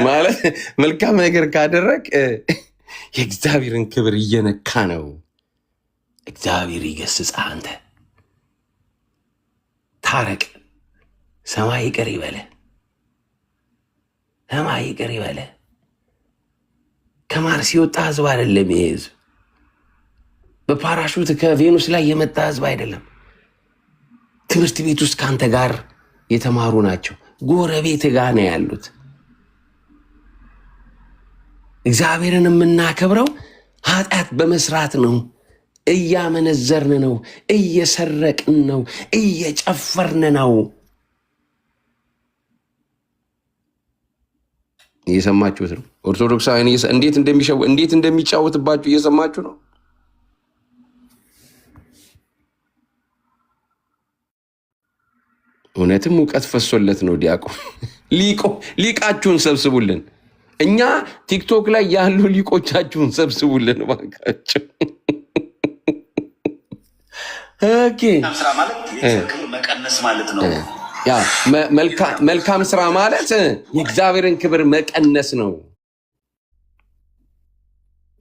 ማለት መልካም ነገር ካደረግ የእግዚአብሔርን ክብር እየነካ ነው። እግዚአብሔር ይገስጽ። አንተ ታረቅ። ሰማይ ይቅር ይበለ። ሰማይ ይቅር ይበለ። ከማርስ የወጣ ህዝብ አይደለም። ይሄ ህዝብ በፓራሹት ከቬኑስ ላይ የመጣ ህዝብ አይደለም። ትምህርት ቤት ውስጥ ከአንተ ጋር የተማሩ ናቸው። ጎረቤት ጋር ነው ያሉት። እግዚአብሔርን የምናከብረው ኃጢአት በመስራት ነው። እያመነዘርን ነው፣ እየሰረቅን ነው፣ እየጨፈርን ነው። እየሰማችሁት ነው። ኦርቶዶክሳውያን እንዴት እንደሚጫወትባችሁ እየሰማችሁ ነው። እውነትም እውቀት ፈሶለት ነው ዲያቆን። ሊቃችሁን ሰብስቡልን። እኛ ቲክቶክ ላይ ያሉ ሊቆቻችሁን ሰብስቡልን ባካችሁ። ስራ ማለት ክብር መቀነስ ማለት ነው። መልካም ስራ ማለት የእግዚአብሔርን ክብር መቀነስ ነው።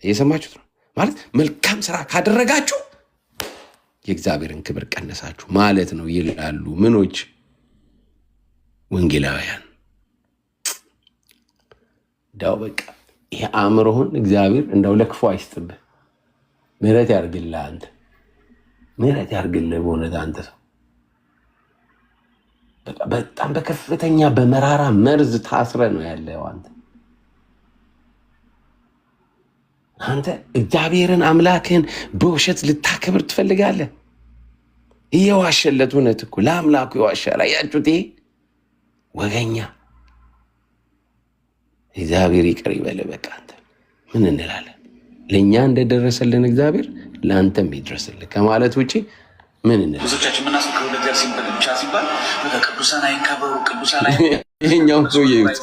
እየሰማችሁት ነው። ማለት መልካም ስራ ካደረጋችሁ የእግዚአብሔርን ክብር ቀነሳችሁ ማለት ነው ይላሉ ምኖች ወንጌላውያን። እንዳው በቃ ይሄ አእምሮህን እግዚአብሔር እንዳው ለክፉ አይስጥብህ። ምህረት ያርግልህ። አንተ ምህረት ያርግልህ። በእውነት አንተ ሰው በጣም በከፍተኛ በመራራ መርዝ ታስረ ነው ያለው። አንተ እግዚአብሔርን አምላክህን በውሸት ልታከብር ትፈልጋለህ። እየዋሸለት እውነት እኮ ለአምላኩ ይዋሻል። አያችሁት? ይሄ ወገኛ። እግዚአብሔር ይቅር ይበል። በቃ አንተ ምን እንላለን? ለእኛ እንደደረሰልን እግዚአብሔር ለአንተም ይድረስልህ ከማለት ውጭ ምን እንላለን? ብዙዎቻችን የምናስከው ነገር ብቻ ሲባል ቅዱሳን አይከበሩ፣ ቅዱሳን ይሄኛውን ሰው ይዩት።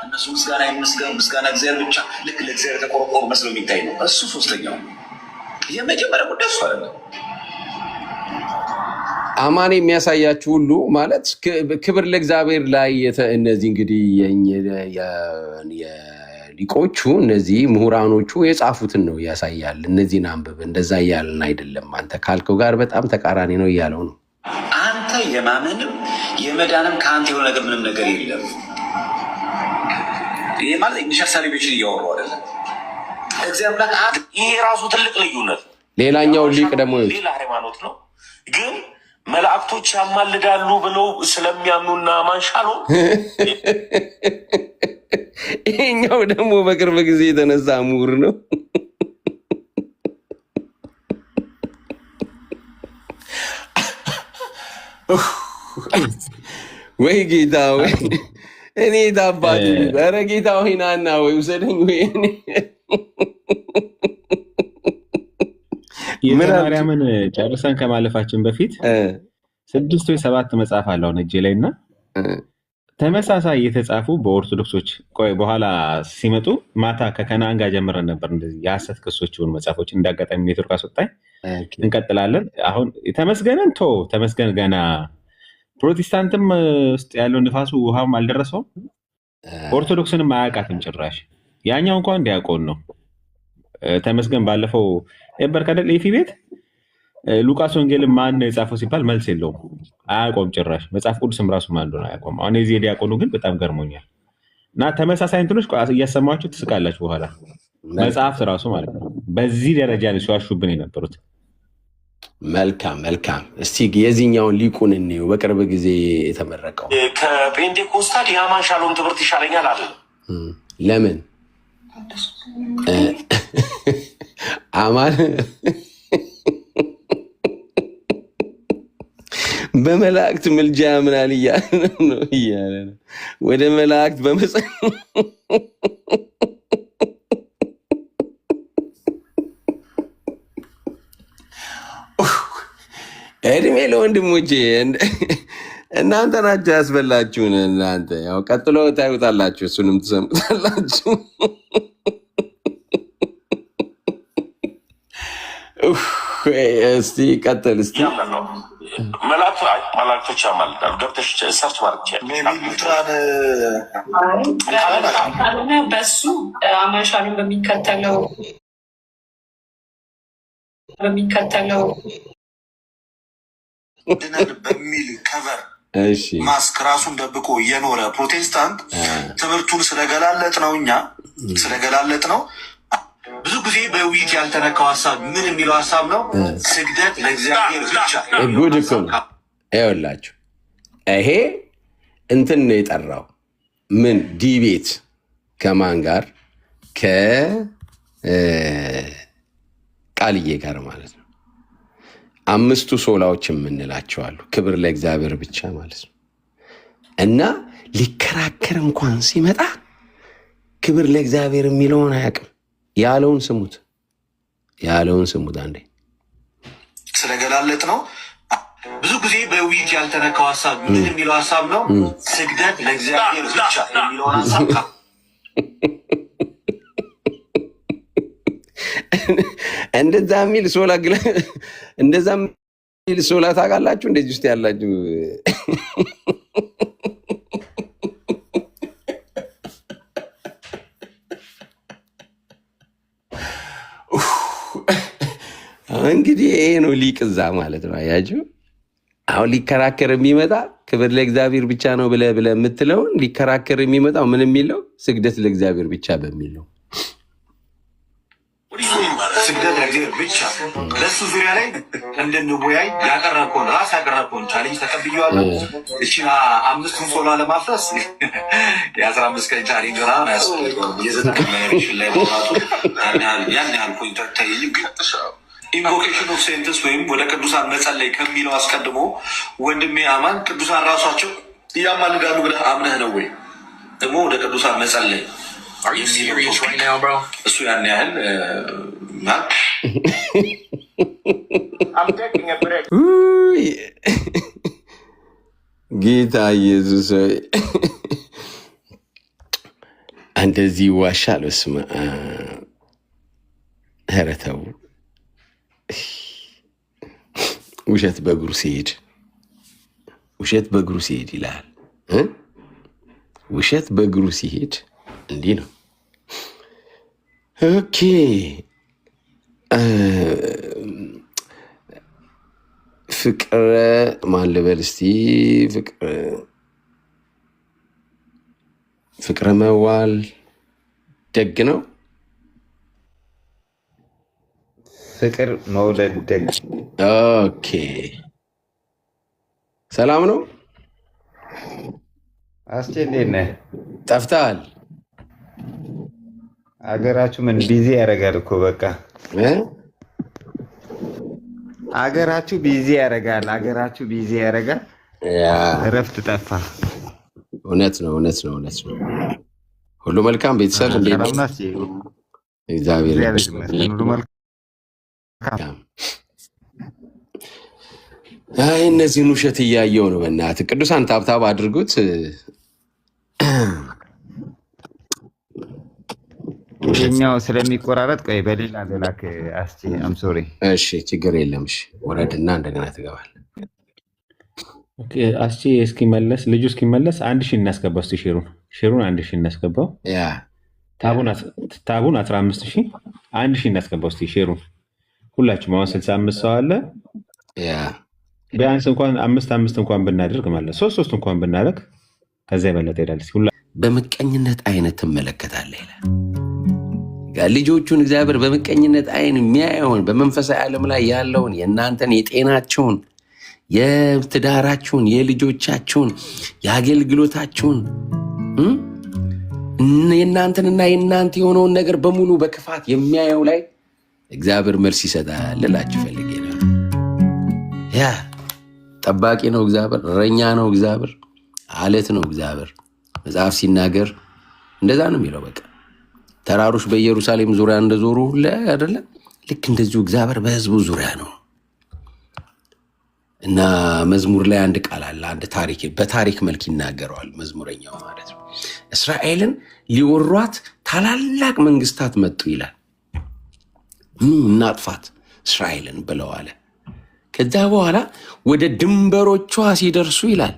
እነሱ ምስጋና ይመስገን፣ ምስጋና እግዚአብሔር ብቻ። ልክ ለእግዚአብሔር ተቆርቆሩ መስሎ የሚታይ ነው እሱ። ሶስተኛው የመጀመሪያ ጉዳይ እሱ አይደለም። አማኔ የሚያሳያችሁ ሁሉ ማለት ክብር ለእግዚአብሔር ላይ እነዚህ እንግዲህ ሊቆቹ እነዚህ ምሁራኖቹ የጻፉትን ነው ያሳያል። እነዚህን አንብብ እንደዛ እያልን አይደለም። አንተ ካልከው ጋር በጣም ተቃራኒ ነው እያለው ነው። አንተ የማመንም የመዳንም ከአንተ የሆነ ነገር ምንም ነገር የለም። ይሄ ማለት ኢኒሻል ሳሊቬሽን እያወሩ አይደለም። እግዚአብሔር ይሄ ራሱ ትልቅ ልዩነት። ሌላኛው ሊቅ ደግሞ ሌላ ሃይማኖት ነው ግን መላእክቶች ያማልዳሉ ብለው ስለሚያምኑና ማንሻሎ ይሄኛው ደግሞ በቅርብ ጊዜ የተነሳ ምሁር ነው። ወይ ጌታ ወይ እኔ ታባቱ ኧረ ጌታ ወይ ናና ወይ ውሰደኝ ወይ እኔ የማርያምን ጨርሰን ከማለፋችን በፊት 6 ወይ 7 መጽሐፍ አለው እጄ ላይ እና ተመሳሳይ የተጻፉ በኦርቶዶክሶች ቆይ በኋላ ሲመጡ ማታ ከከናን ጋር ጀምረን ነበር እንደዚህ የሐሰት ክሶች የሆኑ መጽሐፎች እንዳጋጣሚ ኔትወርክ አስወጣኝ። እንቀጥላለን። አሁን ተመስገንን ተመስገን ገና ፕሮቴስታንትም ውስጥ ያለው ንፋሱ ውሃም አልደረሰውም። ኦርቶዶክስንም አያውቃትም ጭራሽ። ያኛው እንኳን ዲያቆን ነው። ተመስገን ባለፈው ነበር ከደል ኤፊ ቤት ሉቃስ ወንጌልን ማን ነው የጻፈው ሲባል መልስ የለውም። አያውቀውም ጭራሽ። መጽሐፍ ቅዱስም ራሱ ማን እንደሆነ አያውቀውም። አሁን የዚህ ዲያቆኑ ግን በጣም ገርሞኛል። እና ተመሳሳይ እንትኖች እያሰማችሁ ትስቃላችሁ በኋላ መጽሐፍት ራሱ ማለት ነው። በዚህ ደረጃ ነው ሲዋሹብን የነበሩት። መልካም። እስቲ የዚህኛውን ሊቁን እንየው። በቅርብ ጊዜ የተመረቀው ከፔንቴኮስታል የአማን ሻሎም ትምህርት ይሻለኛል አለ። ለምን አማን በመላእክት ምልጃ ያምናል እያለ ነው። ወደ መላእክት እድሜ ለወንድሞቼ እናንተ ናቸው ያስበላችሁን። እናንተ ያው ቀጥሎ ታዩታላችሁ፣ እሱንም ትሰሙታላችሁ። እስቲ ቀጥል። እስቲ መላእክቶች ያማልዳሉ። ገብተሽ ሰርች ማድረግ ትችላለህ። በሱ አማሻሉን በሚከተለው ድነን በሚል ከቨር ማስክ ራሱን ደብቆ የኖረ ፕሮቴስታንት ትምህርቱን ስለገላለጥ ነው። ብዙ ጊዜ በውይይት ያልተነካው ሀሳብ ምን የሚለው ሀሳብ ነው? ስግደት ለእግዚአብሔር ብቻ። ጉድ እኮ ነው። ይኸውላችሁ ይሄ እንትን ነው የጠራው። ምን ዲቤት ከማን ጋር? ከቃልዬ ጋር ማለት ነው። አምስቱ ሶላዎች የምንላቸው አሉ። ክብር ለእግዚአብሔር ብቻ ማለት ነው። እና ሊከራከር እንኳን ሲመጣ ክብር ለእግዚአብሔር የሚለውን አያውቅም። ያለውን ስሙት አንዴ። ስለገላለጥ ነው። ብዙ ጊዜ በውይይት ያልተነካው ሀሳብ ምን የሚለው ሀሳብ ነው? ስግደት ለእግዚአብሔር ብቻ የሚለውን ሀሳብ እንደዛ የሚል ሶላ ታውቃላችሁ? እንደዚህ ውስጥ ያላችሁ እንግዲህ ይሄ ነው ሊቅዛ ማለት ነው። አያችሁ፣ አሁን ሊከራከር የሚመጣ ክብር ለእግዚአብሔር ብቻ ነው ብለህ የምትለውን ሊከራከር የሚመጣው ምን የሚለው? ስግደት ለእግዚአብሔር ብቻ በሚል ነው። ስግደት ለእግዚአብሔር ብቻ ለሱ ዙሪያ ላይ እንድንወያይ ያቀረብከውን ቻሌንጅ ተቀብዬዋለሁ። እቺን 5ቱን ሶላ ለማፍረስ የ15 ቀን ቻሌንጅ ሆና ያስፈልገው የዘጠቀመነሽን ላይ ቦታቱ ያን ያህል ፖይንት ታይኝ። ግን ኢንቮኬሽን ኦፍ ሴንትስ ወይም ወደ ቅዱሳን መጸለይ ከሚለው አስቀድሞ ወንድሜ አማን ቅዱሳን ራሷቸው እያማልዳሉ ብለህ አምነህ ነው ወይ? ደግሞ ወደ ቅዱሳን መጸለይ እሱ ያን ያህል ጌታ ኢየሱስ እንደዚህ ይዋሻል? በስመ አብ። ኧረ ተው። ውሸት በእግሩ ሲሄድ ይላል። ውሸት በእግሩ ሲሄድ እንዲህ ነው። ኦኬ ፍቅረ ማን ልበል እስቲ? ፍቅረ መዋል ደግ ነው። ፍቅር መውለድ ደግ። ኦኬ ሰላም ነው። አስቼ እንዴት ነህ? ጠፍተሃል። አገራችሁ ምን ቢዚ ያደርጋል እኮ በቃ አገራችሁ ቢዚ ያደርጋል። እረፍት ጠፋ። እውነት ነው። ሁሉ መልካም ቤተሰብ እንዴት ነው? እግዚአብሔር ይመስገን ሁሉ መልካም። አይ እነዚህን ውሸት እያየው ነው። በእናትህ ቅዱሳን ታብታብ አድርጉት። ይሄኛው ስለሚቆራረጥ ቆይ በሌላ ላክ። አስቼ አም ሶሪ። እሺ ችግር የለም። እሺ ወረድና እንደገና ትገባለህ። ኦኬ አስቼ እስኪመለስ ልጁ እስኪመለስ 1000 እናስገባው። እስቲ ሼሩን 1000 እናስገባው። ያ ታቡን 15000 1000 እናስገባው። እስቲ ሼሩን ሁላችሁም አሁን 65 ሰው አለ። ያ ቢያንስ እንኳን 5 እንኳን ብናደርግ ማለት 3 እንኳን ብናደርግ ከዛ የበለጠ ይላል። በምቀኝነት አይነት ትመለከታለህ ይላል። ልጆቹን እግዚአብሔር በምቀኝነት አይን የሚያየውን በመንፈሳዊ ዓለም ላይ ያለውን የእናንተን የጤናችሁን፣ የትዳራችሁን፣ የልጆቻችሁን፣ የአገልግሎታችሁን የእናንተንና የእናንተ የሆነውን ነገር በሙሉ በክፋት የሚያየው ላይ እግዚአብሔር መልስ ይሰጣል ልላችሁ ፈልጌ ነው። ያ ጠባቂ ነው እግዚአብሔር፣ እረኛ ነው እግዚአብሔር፣ አለት ነው እግዚአብሔር። መጽሐፍ ሲናገር እንደዛ ነው የሚለው። በቃ ተራሮች በኢየሩሳሌም ዙሪያ እንደዞሩ ሁሉ አይደለ? ልክ እንደዚሁ እግዚአብሔር በሕዝቡ ዙሪያ ነው። እና መዝሙር ላይ አንድ ቃል አለ፣ አንድ ታሪክ በታሪክ መልክ ይናገረዋል መዝሙረኛው ማለት ነው። እስራኤልን ሊወሯት ታላላቅ መንግስታት መጡ ይላል። እናጥፋት እስራኤልን ብለው አለ። ከዛ በኋላ ወደ ድንበሮቿ ሲደርሱ ይላል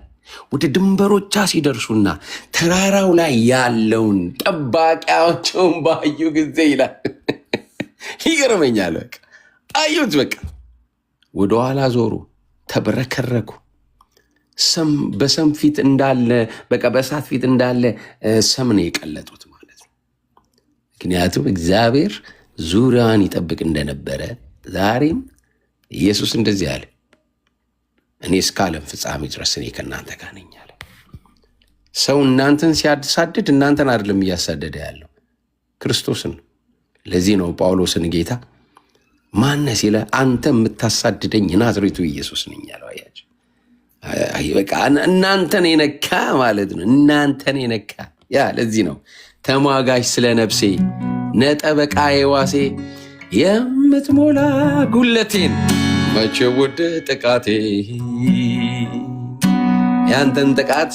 ወደ ድንበሮቿ ሲደርሱና ተራራው ላይ ያለውን ጠባቂያቸውን ባዩ ጊዜ ይላል ይገርመኛል። በቃ አዩት፣ በቃ ወደኋላ ዞሩ፣ ተበረከረኩ። በሰም ፊት እንዳለ በቃ በእሳት ፊት እንዳለ ሰም ነው የቀለጡት ማለት ነው። ምክንያቱም እግዚአብሔር ዙሪያዋን ይጠብቅ እንደነበረ ዛሬም ኢየሱስ እንደዚህ አለ፣ እኔ እስከ ዓለም ፍጻሜ ድረስ እኔ ከእናንተ ጋር ነኝ አለ። ሰው እናንተን ሲያሳድድ እናንተን አይደለም እያሳደደ ያለው ክርስቶስን። ለዚህ ነው ጳውሎስን ጌታ ማነህ ሲለ አንተ የምታሳድደኝ ናዝሬቱ ኢየሱስ ነኝ ያለው። አያችሁ፣ በቃ እናንተን የነካ ማለት ነው። እናንተን የነካ ያ ለዚህ ነው ተሟጋች ስለ ነፍሴ ነጠበቃዬ ዋሴ የምትሞላ ጉለቴን መቼ ውድ ጥቃቴ። ያንተን ጥቃት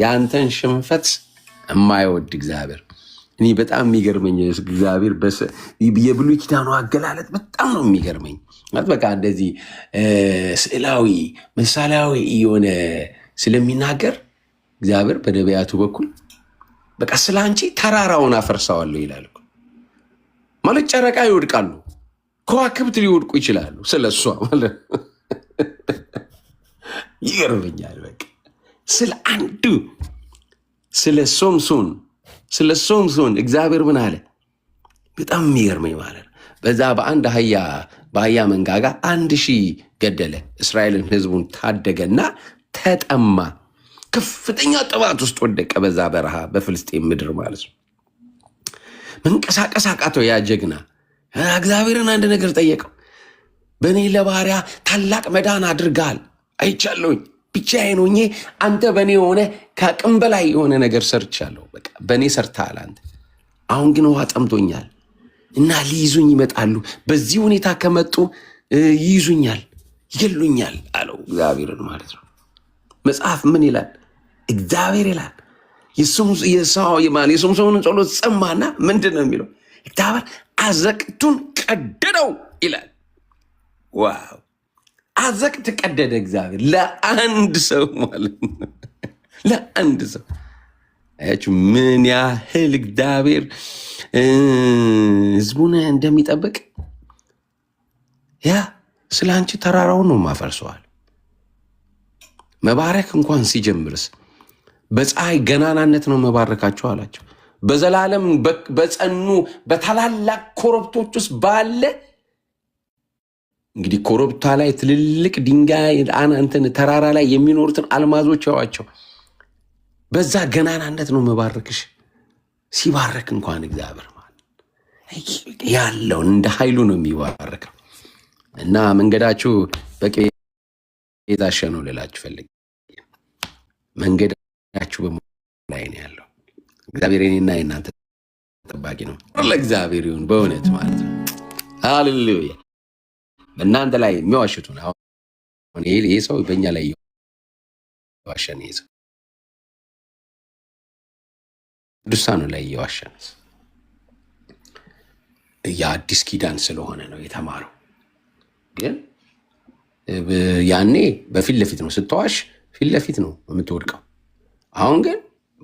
ያንተን ሽንፈት የማይወድ እግዚአብሔር። እኔ በጣም የሚገርመኝ እግዚአብሔር የብሉይ ኪዳኑ አገላለጥ በጣም ነው የሚገርመኝ። በቃ እንደዚህ ስዕላዊ ምሳሌያዊ የሆነ ስለሚናገር እግዚአብሔር በነቢያቱ በኩል በቃ ስለ አንቺ ተራራውን አፈርሰዋለሁ ይላል ማለት። ጨረቃ ይወድቃሉ፣ ከዋክብት ሊወድቁ ይችላሉ፣ ስለ እሷ ማለት ይገርመኛል። በቃ ስለ አንዱ ስለ ሶምሶን እግዚአብሔር ምን አለ? በጣም የሚገርመኝ ማለት ነው። በዛ በአንድ በአህያ መንጋጋ 1000 ገደለ። እስራኤልን ህዝቡን ታደገና ተጠማ። ከፍተኛ ጥባት ውስጥ ወደቀ። በዛ በረሃ በፍልስጤም ምድር ማለት ነው። መንቀሳቀስ አቃተው። ያ ጀግና እግዚአብሔርን አንድ ነገር ጠየቀው። በእኔ ለባሪያ ታላቅ መዳን አድርጋል አይቻለሁኝ። ብቻዬን ሆኜ አንተ በእኔ የሆነ ከአቅም በላይ የሆነ ነገር ሰርቻለሁ። በቃ በእኔ ሰርተሃል አንተ። አሁን ግን ውሃ ጠምቶኛል እና ሊይዙኝ ይመጣሉ። በዚህ ሁኔታ ከመጡ ይይዙኛል፣ ይገሉኛል አለው እግዚአብሔርን ማለት ነው። መጽሐፍ ምን ይላል? እግዚአብሔር ይላል የሶምሶንን ጸሎት ሰማና ምንድን ነው የሚለው? እግዚአብሔር አዘቅቱን ቀደደው ይላል። ዋው! አዘቅት ቀደደ እግዚአብሔር ለአንድ ሰው ማለት ነው። ለአንድ ሰው አያችሁ ምን ያህል እግዚአብሔር ህዝቡን እንደሚጠብቅ። ያ ስለ አንቺ ተራራውን ነው ማፈርሰዋል። መባረክ እንኳን ሲጀምርስ በፀሐይ ገናናነት ነው መባረካቸው አላቸው። በዘላለም በጸኑ በታላላቅ ኮረብቶች ውስጥ ባለ እንግዲህ ኮረብታ ላይ ትልልቅ ድንጋይ እንትን ተራራ ላይ የሚኖሩትን አልማዞች ያዋቸው። በዛ ገናናነት ነው መባረክሽ። ሲባረክ እንኳን እግዚአብሔር ማለት ያለውን እንደ ኃይሉ ነው የሚባረከው። እና መንገዳችሁ በቂ የታሸ ነው ልላችሁ ፈልግ። መንገዳችሁ በሙሉ ላይ ነው ያለው። እግዚአብሔር እኔና የእናንተ ጠባቂ ነው። ለእግዚአብሔር ይሁን በእውነት ማለት ነው። ሃሌሉያ። በእናንተ ላይ የሚዋሽቱን አሁን ይሄ ሰው በእኛ ላይ እየዋሸን ይሄ ሰው ቅዱሳኑ ላይ እየዋሸን የአዲስ ኪዳን ስለሆነ ነው የተማረው። ግን ያኔ በፊት ለፊት ነው ስትዋሽ፣ ፊት ለፊት ነው የምትወድቀው። አሁን ግን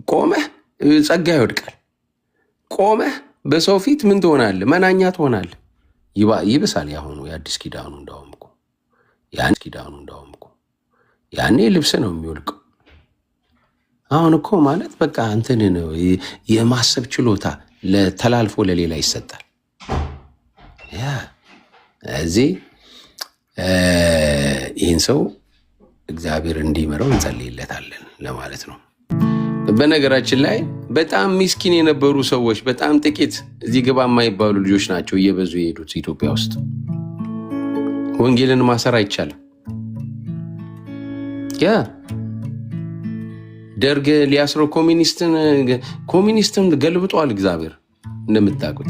ቆመህ ጸጋ ይወድቃል። ቆመህ በሰው ፊት ምን ትሆናለህ? መናኛ ትሆናለህ። ይብሳል ያሁኑ የአዲስ ኪዳኑ እንዳውም እኮ ያኔ ልብስ ነው የሚወልቀው። አሁን እኮ ማለት በቃ እንትን ነው የማሰብ ችሎታ ተላልፎ ለሌላ ይሰጣል። ያ እዚህ ይህን ሰው እግዚአብሔር እንዲመረው እንጸልይለታለን ለማለት ነው። በነገራችን ላይ በጣም ሚስኪን የነበሩ ሰዎች በጣም ጥቂት እዚህ ግባ የማይባሉ ልጆች ናቸው እየበዙ የሄዱት ኢትዮጵያ ውስጥ። ወንጌልን ማሰር አይቻልም። ያ ደርግ ሊያስረው ኮሚኒስትን ገልብጧል እግዚአብሔር። እንደምታውቁት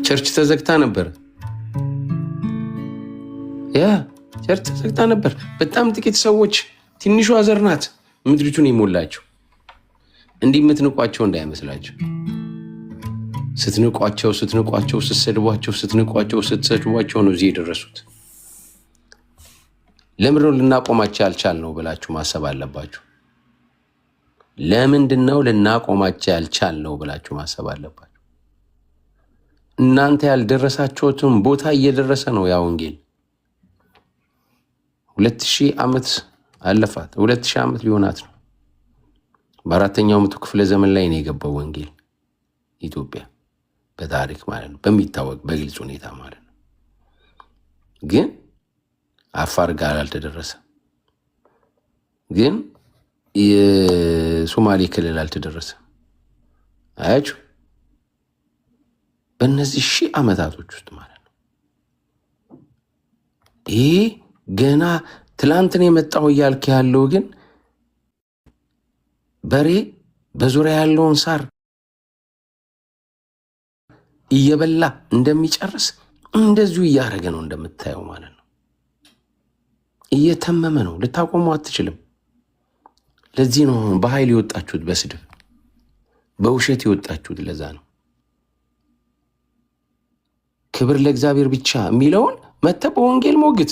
ቸርች ተዘግታ ነበር። ያ ቸርች ተዘግታ ነበር። በጣም ጥቂት ሰዎች፣ ትንሿ ዘር ናት ምድሪቱን የሞላቸው። እንዲህ የምትንቋቸው እንዳይመስላቸው። ስትንቋቸው፣ ስትሰድቧቸው ነው እዚህ የደረሱት። ለምንድነው ልናቆማቸው ያልቻልነው ብላችሁ ማሰብ አለባችሁ። ለምንድነው ልናቆማቸው ያልቻልነው ብላችሁ ማሰብ አለባችሁ። እናንተ ያልደረሳችሁትን ቦታ እየደረሰ ነው ያ ወንጌል። 2000 ዓመት አለፋት። 2000 ዓመት ሊሆናት ነው። በአራተኛው መቶ ክፍለ ዘመን ላይ ነው የገባው ወንጌል ኢትዮጵያ በታሪክ ማለት ነው፣ በሚታወቅ በግልጽ ሁኔታ ማለት ነው። ግን አፋር ጋር አልተደረሰም። ግን የሶማሌ ክልል አልተደረሰም። አያችሁ፣ በእነዚህ 1000 ዓመታቶች ውስጥ ማለት ነው። ይሄ ገና ትላንትን የመጣው እያልክ ያለው ግን በሬ በዙሪያ ያለውን ሳር እየበላ እንደሚጨርስ እንደዚሁ እያደረገ ነው እንደምታየው ማለት ነው። እየተመመ ነው። ልታቆሙ አትችልም። ለዚህ ነው በኃይል የወጣችሁት፣ በስድብ በውሸት የወጣችሁት። ለዛ ነው ክብር ለእግዚአብሔር ብቻ የሚለውን መተህ በወንጌል ሞግት።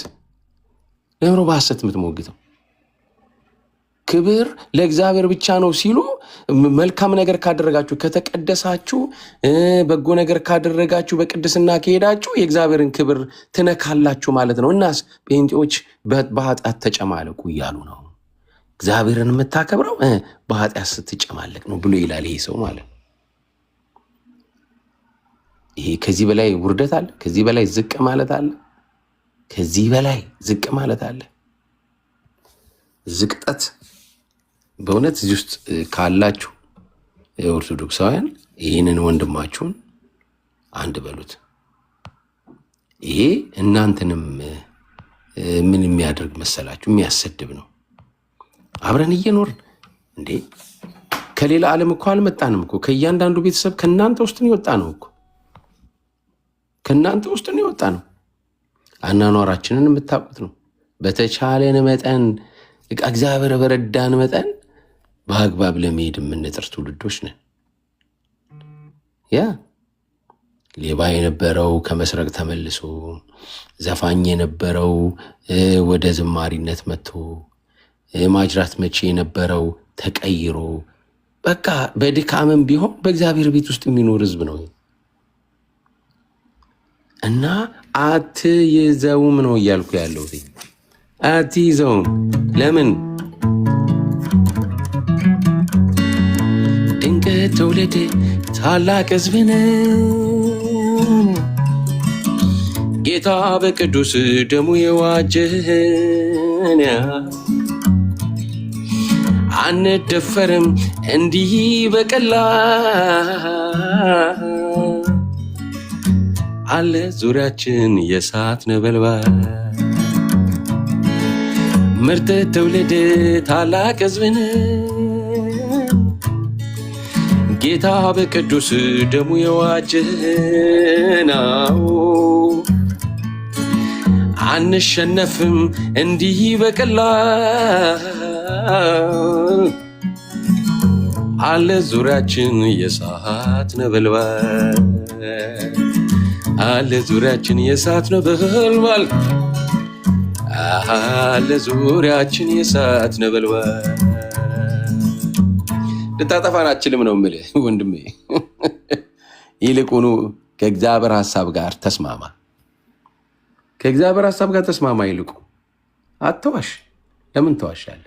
ለምሮ በሐሰት የምትሞግተው ክብር ለእግዚአብሔር ብቻ ነው ሲሉ መልካም ነገር ካደረጋችሁ፣ ከተቀደሳችሁ፣ በጎ ነገር ካደረጋችሁ፣ በቅድስና ከሄዳችሁ የእግዚአብሔርን ክብር ትነካላችሁ ማለት ነው። እናስ ጴንጤዎች በኃጢአት ተጨማለቁ እያሉ ነው። እግዚአብሔርን የምታከብረው በኃጢአት ስትጨማለቅ ነው ብሎ ይላል ይሄ ሰው ማለት ነው። ይሄ ከዚህ በላይ ውርደት አለ? ከዚህ በላይ ዝቅ ማለት አለ? ከዚህ በላይ ዝቅ ማለት አለ? ዝቅጠት በእውነት እዚህ ውስጥ ካላችሁ የኦርቶዶክሳውያን ይህንን ወንድማችሁን አንድ በሉት። ይሄ እናንተንም ምን የሚያደርግ መሰላችሁ? የሚያሰድብ ነው። አብረን እየኖርን እንዴ ከሌላ ዓለም እኮ አልመጣንም እኮ። ከእያንዳንዱ ቤተሰብ ከእናንተ ውስጥ ነው የወጣ ነው እኮ። ከእናንተ ውስጥ ነው የወጣ ነው። አናኗራችንን የምታውቁት ነው። በተቻለን መጠን እግዚአብሔር በረዳን መጠን በአግባብ ለመሄድ የምንጥር ትውልዶች ነን። ያ ሌባ የነበረው ከመስረቅ ተመልሶ፣ ዘፋኝ የነበረው ወደ ዝማሪነት መጥቶ፣ ማጅራት መቼ የነበረው ተቀይሮ፣ በቃ በድካምም ቢሆን በእግዚአብሔር ቤት ውስጥ የሚኖር ህዝብ ነው እና አትይዘውም ነው እያልኩ ያለሁት። አትይዘውም። ለምን? ድንቅ ትውልድ ታላቅ ህዝብ ነው። ጌታ በቅዱስ ደሙ የዋጀን፣ አንደፈርም እንዲህ በቀላል አለ ዙሪያችን የእሳት ነበልባል። ምርጥ ትውልድ ታላቅ ህዝብ ነው። ጌታ በቅዱስ ደሙ የዋጀናው፣ አንሸነፍም እንዲህ በቀላል አለ ዙሪያችን የእሳት ነበልባል። አለ ዙሪያችን የእሳት ነበልባል። አለ ዙሪያችን የእሳት ነበልባል። ልታጠፋን አትችልም ነው የምልህ ወንድሜ። ይልቁኑ ከእግዚአብሔር ሐሳብ ጋር ተስማማ። ከእግዚአብሔር ሐሳብ ጋር ተስማማ። ይልቁ አትዋሽ። ለምን ተዋሻለህ?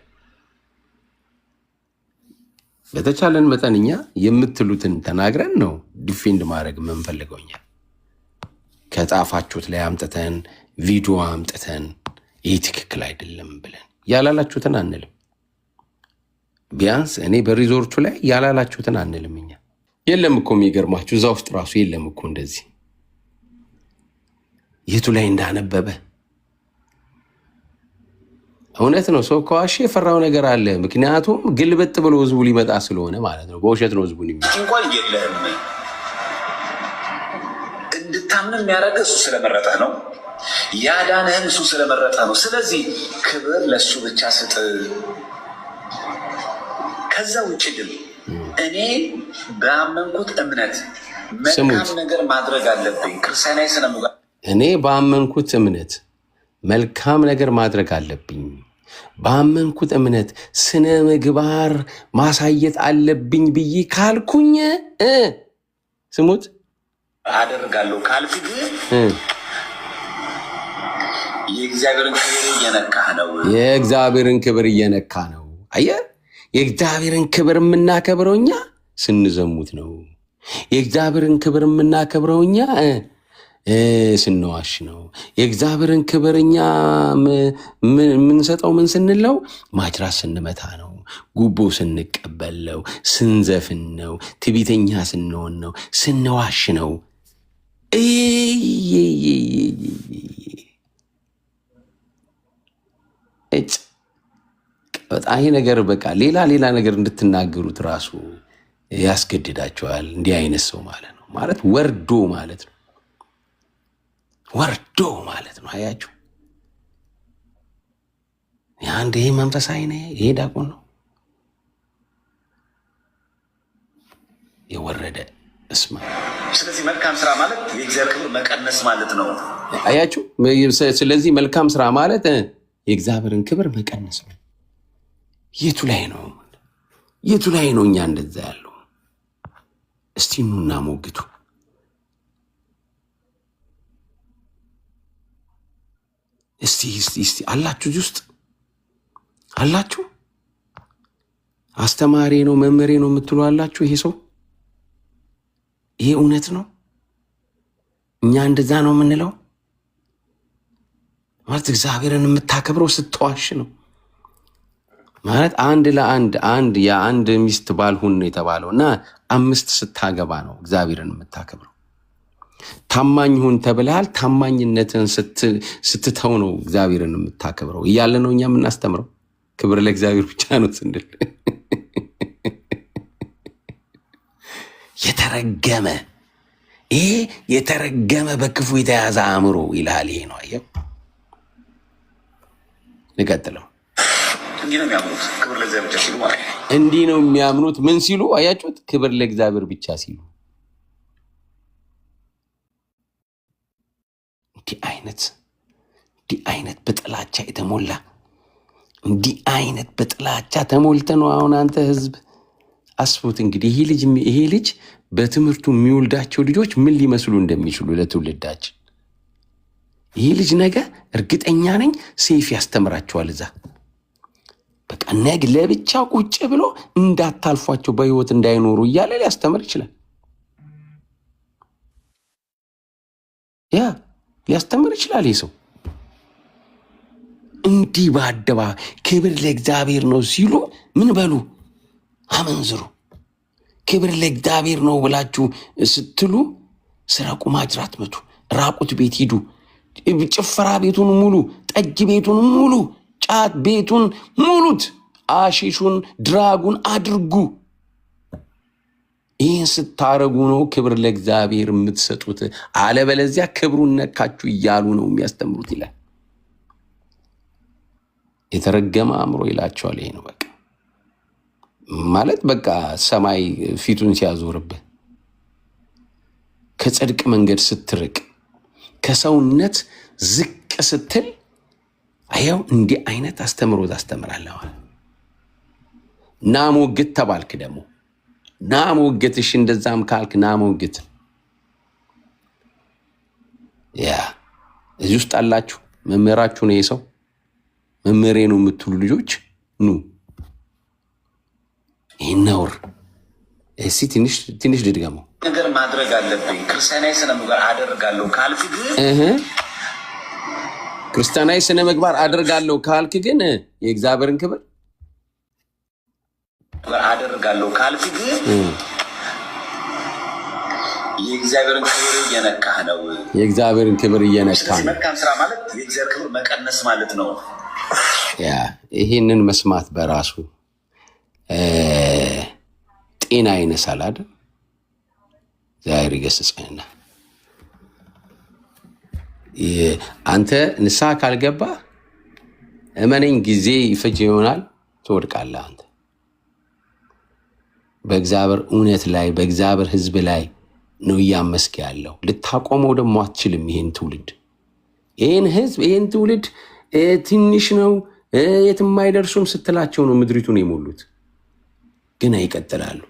በተቻለን መጠንኛ የምትሉትን ተናግረን ነው ዲፌንድ ማድረግ የምንፈልገው። እኛ ከጻፋችሁት ላይ አምጥተን ቪዲዮ አምጥተን ይህ ትክክል አይደለም ብለን ያላላችሁትን አንልም። ቢያንስ እኔ በሪዞርቱ ላይ ያላላችሁትን አንልም። እኛ የለም እኮ የሚገርማችሁ እዛ ውስጥ ራሱ የለም እኮ እንደዚህ የቱ ላይ እንዳነበበ። እውነት ነው። ሰው ከዋሽ የፈራው ነገር አለ። ምክንያቱም ግልበጥ ብሎ ህዝቡ ሊመጣ ስለሆነ ማለት ነው። በውሸት ነው ህዝቡን እንኳን የለም እንድታምን የሚያደርግ እሱ ስለመረጠህ ነው። ያዳነህም እሱ ስለመረጠ ነው። ስለዚህ ክብር ለእሱ ብቻ ስጥ። ከዛ ውጭ ግን እኔ በአመንኩት እምነት መልካም ነገር ማድረግ አለብኝ። ክርስቲያናዊ ስነ ምግባር እኔ በአመንኩት እምነት መልካም ነገር ማድረግ አለብኝ። ባመንኩት እምነት ስነ ምግባር ማሳየት አለብኝ ብዬ ካልኩኝ ስሙት አደርጋለሁ ካልክ ግን የእግዚአብሔርን ክብር እየነካህ ነው። የእግዚአብሔርን ክብር እየነካ ነው። አየህ፣ የእግዚአብሔርን ክብር የምናከብረው እኛ ስንዘሙት ነው። የእግዚአብሔርን ክብር የምናከብረው እኛ ስንዋሽ ነው። የእግዚአብሔርን ክብር እኛ የምንሰጠው ምን ስንለው ማጅራት ስንመታ ነው። ጉቦ ስንቀበል ነው። ስንዘፍን ነው። ትዕቢተኛ ስንሆን ነው። ስንዋሽ ነው። በጣም ይሄ ነገር በቃ ሌላ ነገር እንድትናገሩት ራሱ ያስገድዳቸዋል። እንዲህ አይነት ሰው ማለት ነው ማለት ወርዶ ማለት ነው። ወርዶ ማለት ነው። አያችሁ፣ አንድ ይሄ መንፈሳዊ ነው። ይሄ ዲያቆን ነው የወረደ እስማ። ስለዚህ መልካም ስራ ማለት የእግዚአብሔር ክብር መቀነስ ማለት ነው። አያችሁ፣ ስለዚህ መልካም ስራ ማለት የእግዚአብሔርን ክብር መቀነስ ነው። የቱ ላይ ነው? የቱ ላይ ነው እኛ እንደዛ ያለው? እስቲ ኑና ሞግቱ። እስቲ አላችሁ፣ እዚህ ውስጥ አላችሁ። አስተማሪ ነው መምህሬ ነው የምትሉ አላችሁ። ይሄ ሰው ይሄ እውነት ነው? እኛ እንደዛ ነው የምንለው ማለት እግዚአብሔርን የምታከብረው ስትዋሽ ነው ማለት አንድ ለአንድ የአንድ ሚስት ባልሁን ነው የተባለው እና 5 ስታገባ ነው እግዚአብሔርን የምታከብረው። ታማኝ ሁን ተብለሃል። ታማኝነትን ስትተው ነው እግዚአብሔርን የምታከብረው እያለ ነው እኛ የምናስተምረው። ክብር ለእግዚአብሔር ብቻ ነው ስንል የተረገመ ይሄ የተረገመ በክፉ የተያዘ አእምሮ ይልሃል። ይሄ ነው አየው። ልቀጥለው። እንዲህ ነው የሚያምኑት ክብር ለእግዚአብሔር ብቻ ሲሉ ማለት ነው። እንዲህ ነው የሚያምኑት ምን ሲሉ አያችሁት? ክብር ለእግዚአብሔር ብቻ ሲሉ። እንዲህ አይነት በጥላቻ የተሞላ እንዲህ አይነት በጥላቻ ተሞልተ ነው አሁን አንተ ህዝብ አስቡት እንግዲህ ይሄ ልጅ በትምህርቱ የሚወልዳቸው ልጆች ምን ሊመስሉ እንደሚችሉ ለትውልዳችን። ይሄ ልጅ ነገ እርግጠኛ ነኝ ሴፍ ያስተምራቸዋል እዛ። በቃ ነገ ለብቻ ቁጭ ብሎ እንዳታልፏቸው በህይወት እንዳይኖሩ እያለ ሊያስተምር ይችላል። ሊያስተምር ይችላል። ይህ ሰው እንዲህ በአደባባይ ክብር ለእግዚአብሔር ነው ሲሉ ምን በሉ? አመንዝሩ። ክብር ለእግዚአብሔር ነው ብላችሁ ስትሉ ስረቁ፣ ማጅራት መቱ፣ ራቁት ቤት ሂዱ፣ ጭፈራ ቤቱን ሙሉ፣ ጠጅ ቤቱን ሙሉ፣ ጫት ቤቱን ሙሉት፣ አሺሹን ድራጉን አድርጉ። ይህን ስታረጉ ነው ክብር ለእግዚአብሔር የምትሰጡት። አለበለዚያ ክብሩን ነካችሁ እያሉ ነው የሚያስተምሩት ይላል። የተረገመ አእምሮ ይላቸዋል። ይሄ ነው በቃ ማለት በቃ ሰማይ ፊቱን ሲያዞርብህ፣ ከጽድቅ መንገድ ስትርቅ፣ ከሰውነት ዝቅ ስትል አየው እንዲህ አይነት አስተምሮት አስተምራለሁ። ና ሞግት ተባልክ ደግሞ ና ሞግት። እሺ እንደዛም ካልክ ና ሞግት። እዚህ ውስጥ አላችሁ። መምህራችሁ ነው የሰው መምህሬ ነው የምትሉ ልጆች ኑ ይነውር። እስቲ ትንሽ ልድገመው። ነገር ማድረግ አለብኝ ክርስቲያናዊ ስነ ምግባር አደርጋለሁ ካልክ ግን ክርስቲያናዊ ስነ ምግባር አደርጋለሁ ካልክ ግን የእግዚአብሔርን ክብር አደርጋለሁ ካልክ ግን የእግዚአብሔርን ክብር እየነካህ ነው። የእግዚአብሔርን ክብር እየነካህ ነው። መልካም ስራ ማለት የእግዚአብሔር ክብር መቀነስ ማለት ነው። ይሄንን መስማት በራሱ ጤና ይነሳል አይደል? ዛሬ ገሰጸና አንተ ንስሐ ካልገባ እመነኝ ጊዜ ይፈጅ ይሆናል፣ ትወድቃለህ። አንተ በእግዚአብሔር እውነት ላይ በእግዚአብሔር ሕዝብ ላይ ነው እያመስክ ያለው። ልታቆመው ደግሞ አትችልም። ይሄን ትውልድ ይህን ህዝብ ይህን ትውልድ ትንሽ ነው የትም አይደርሱም ስትላቸው ነው ምድሪቱን የሞሉት። ግን ይቀጥላሉ፣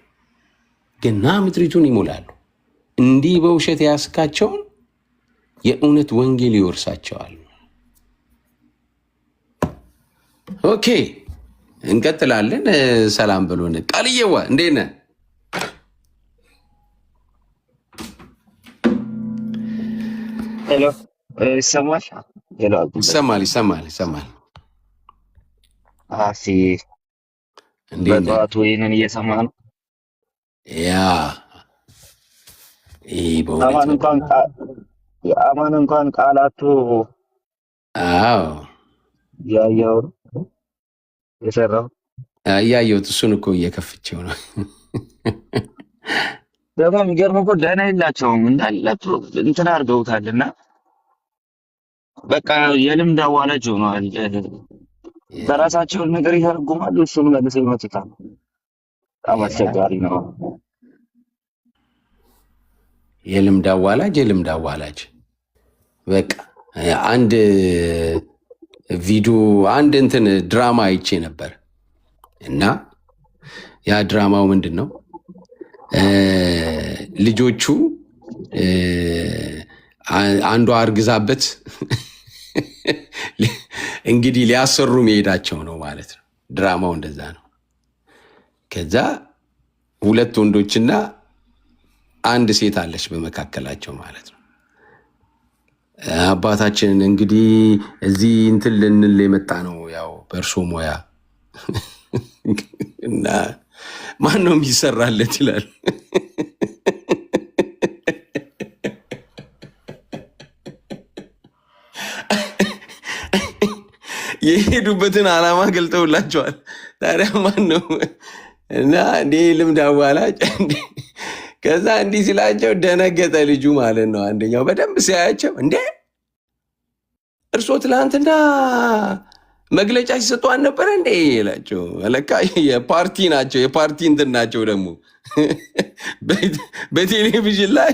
ግና ምድሪቱን ይሞላሉ። እንዲህ በውሸት ያስካቸውን የእውነት ወንጌል ይወርሳቸዋል። ኦኬ እንቀጥላለን። ሰላም ብሎን ቃልየዋ እንዴት ነህ? ሄሎ ይሰማል? ሄሎ ይሰማል። አሲ በጠዋቱ ይህንን እየሰማ ነው። ያ አማን እንኳን ቃላቱ ያየው የሰራው እያየሁት እሱን እኮ እየከፍቼው ነው። ደግሞ የሚገርመው እኮ ደህና የላቸውም እንዳለ እንትን አድርገውታል። እና በቃ የልምድ አዋላጅ ሆነዋል። በራሳቸውን ነገር ይተረጉማሉ፣ እሱም መልሰው ይመጡታል። በጣም አስቸጋሪ ነው። የልምድ አዋላጅ በቃ አንድ ቪዲዮ አንድ እንትን ድራማ አይቼ ነበር እና ያ ድራማው ምንድን ነው? ልጆቹ አንዷ አርግዛበት እንግዲህ ሊያሰሩ መሄዳቸው ነው ማለት ነው። ድራማው እንደዛ ነው። ከዛ ሁለት ወንዶችና አንድ ሴት አለች በመካከላቸው ማለት ነው። አባታችንን እንግዲህ እዚህ እንትን ልንል የመጣ ነው ያው በእርሶ ሙያ እና ማን ነው የሚሰራለት ይላል። የሄዱበትን ዓላማ ገልጠውላቸዋል። ታዲያ ማን ነው እና እንዲህ ልምድ አዋላጅ ከዛ እንዲህ ሲላቸው ደነገጠ ልጁ ማለት ነው። አንደኛው በደንብ ሲያያቸው እንዴ እርሶ ትላንትና መግለጫ ሲሰጡ አልነበረ እንዴ ይላቸው። ለካ የፓርቲ ናቸው፣ የፓርቲ እንትን ናቸው። ደግሞ በቴሌቪዥን ላይ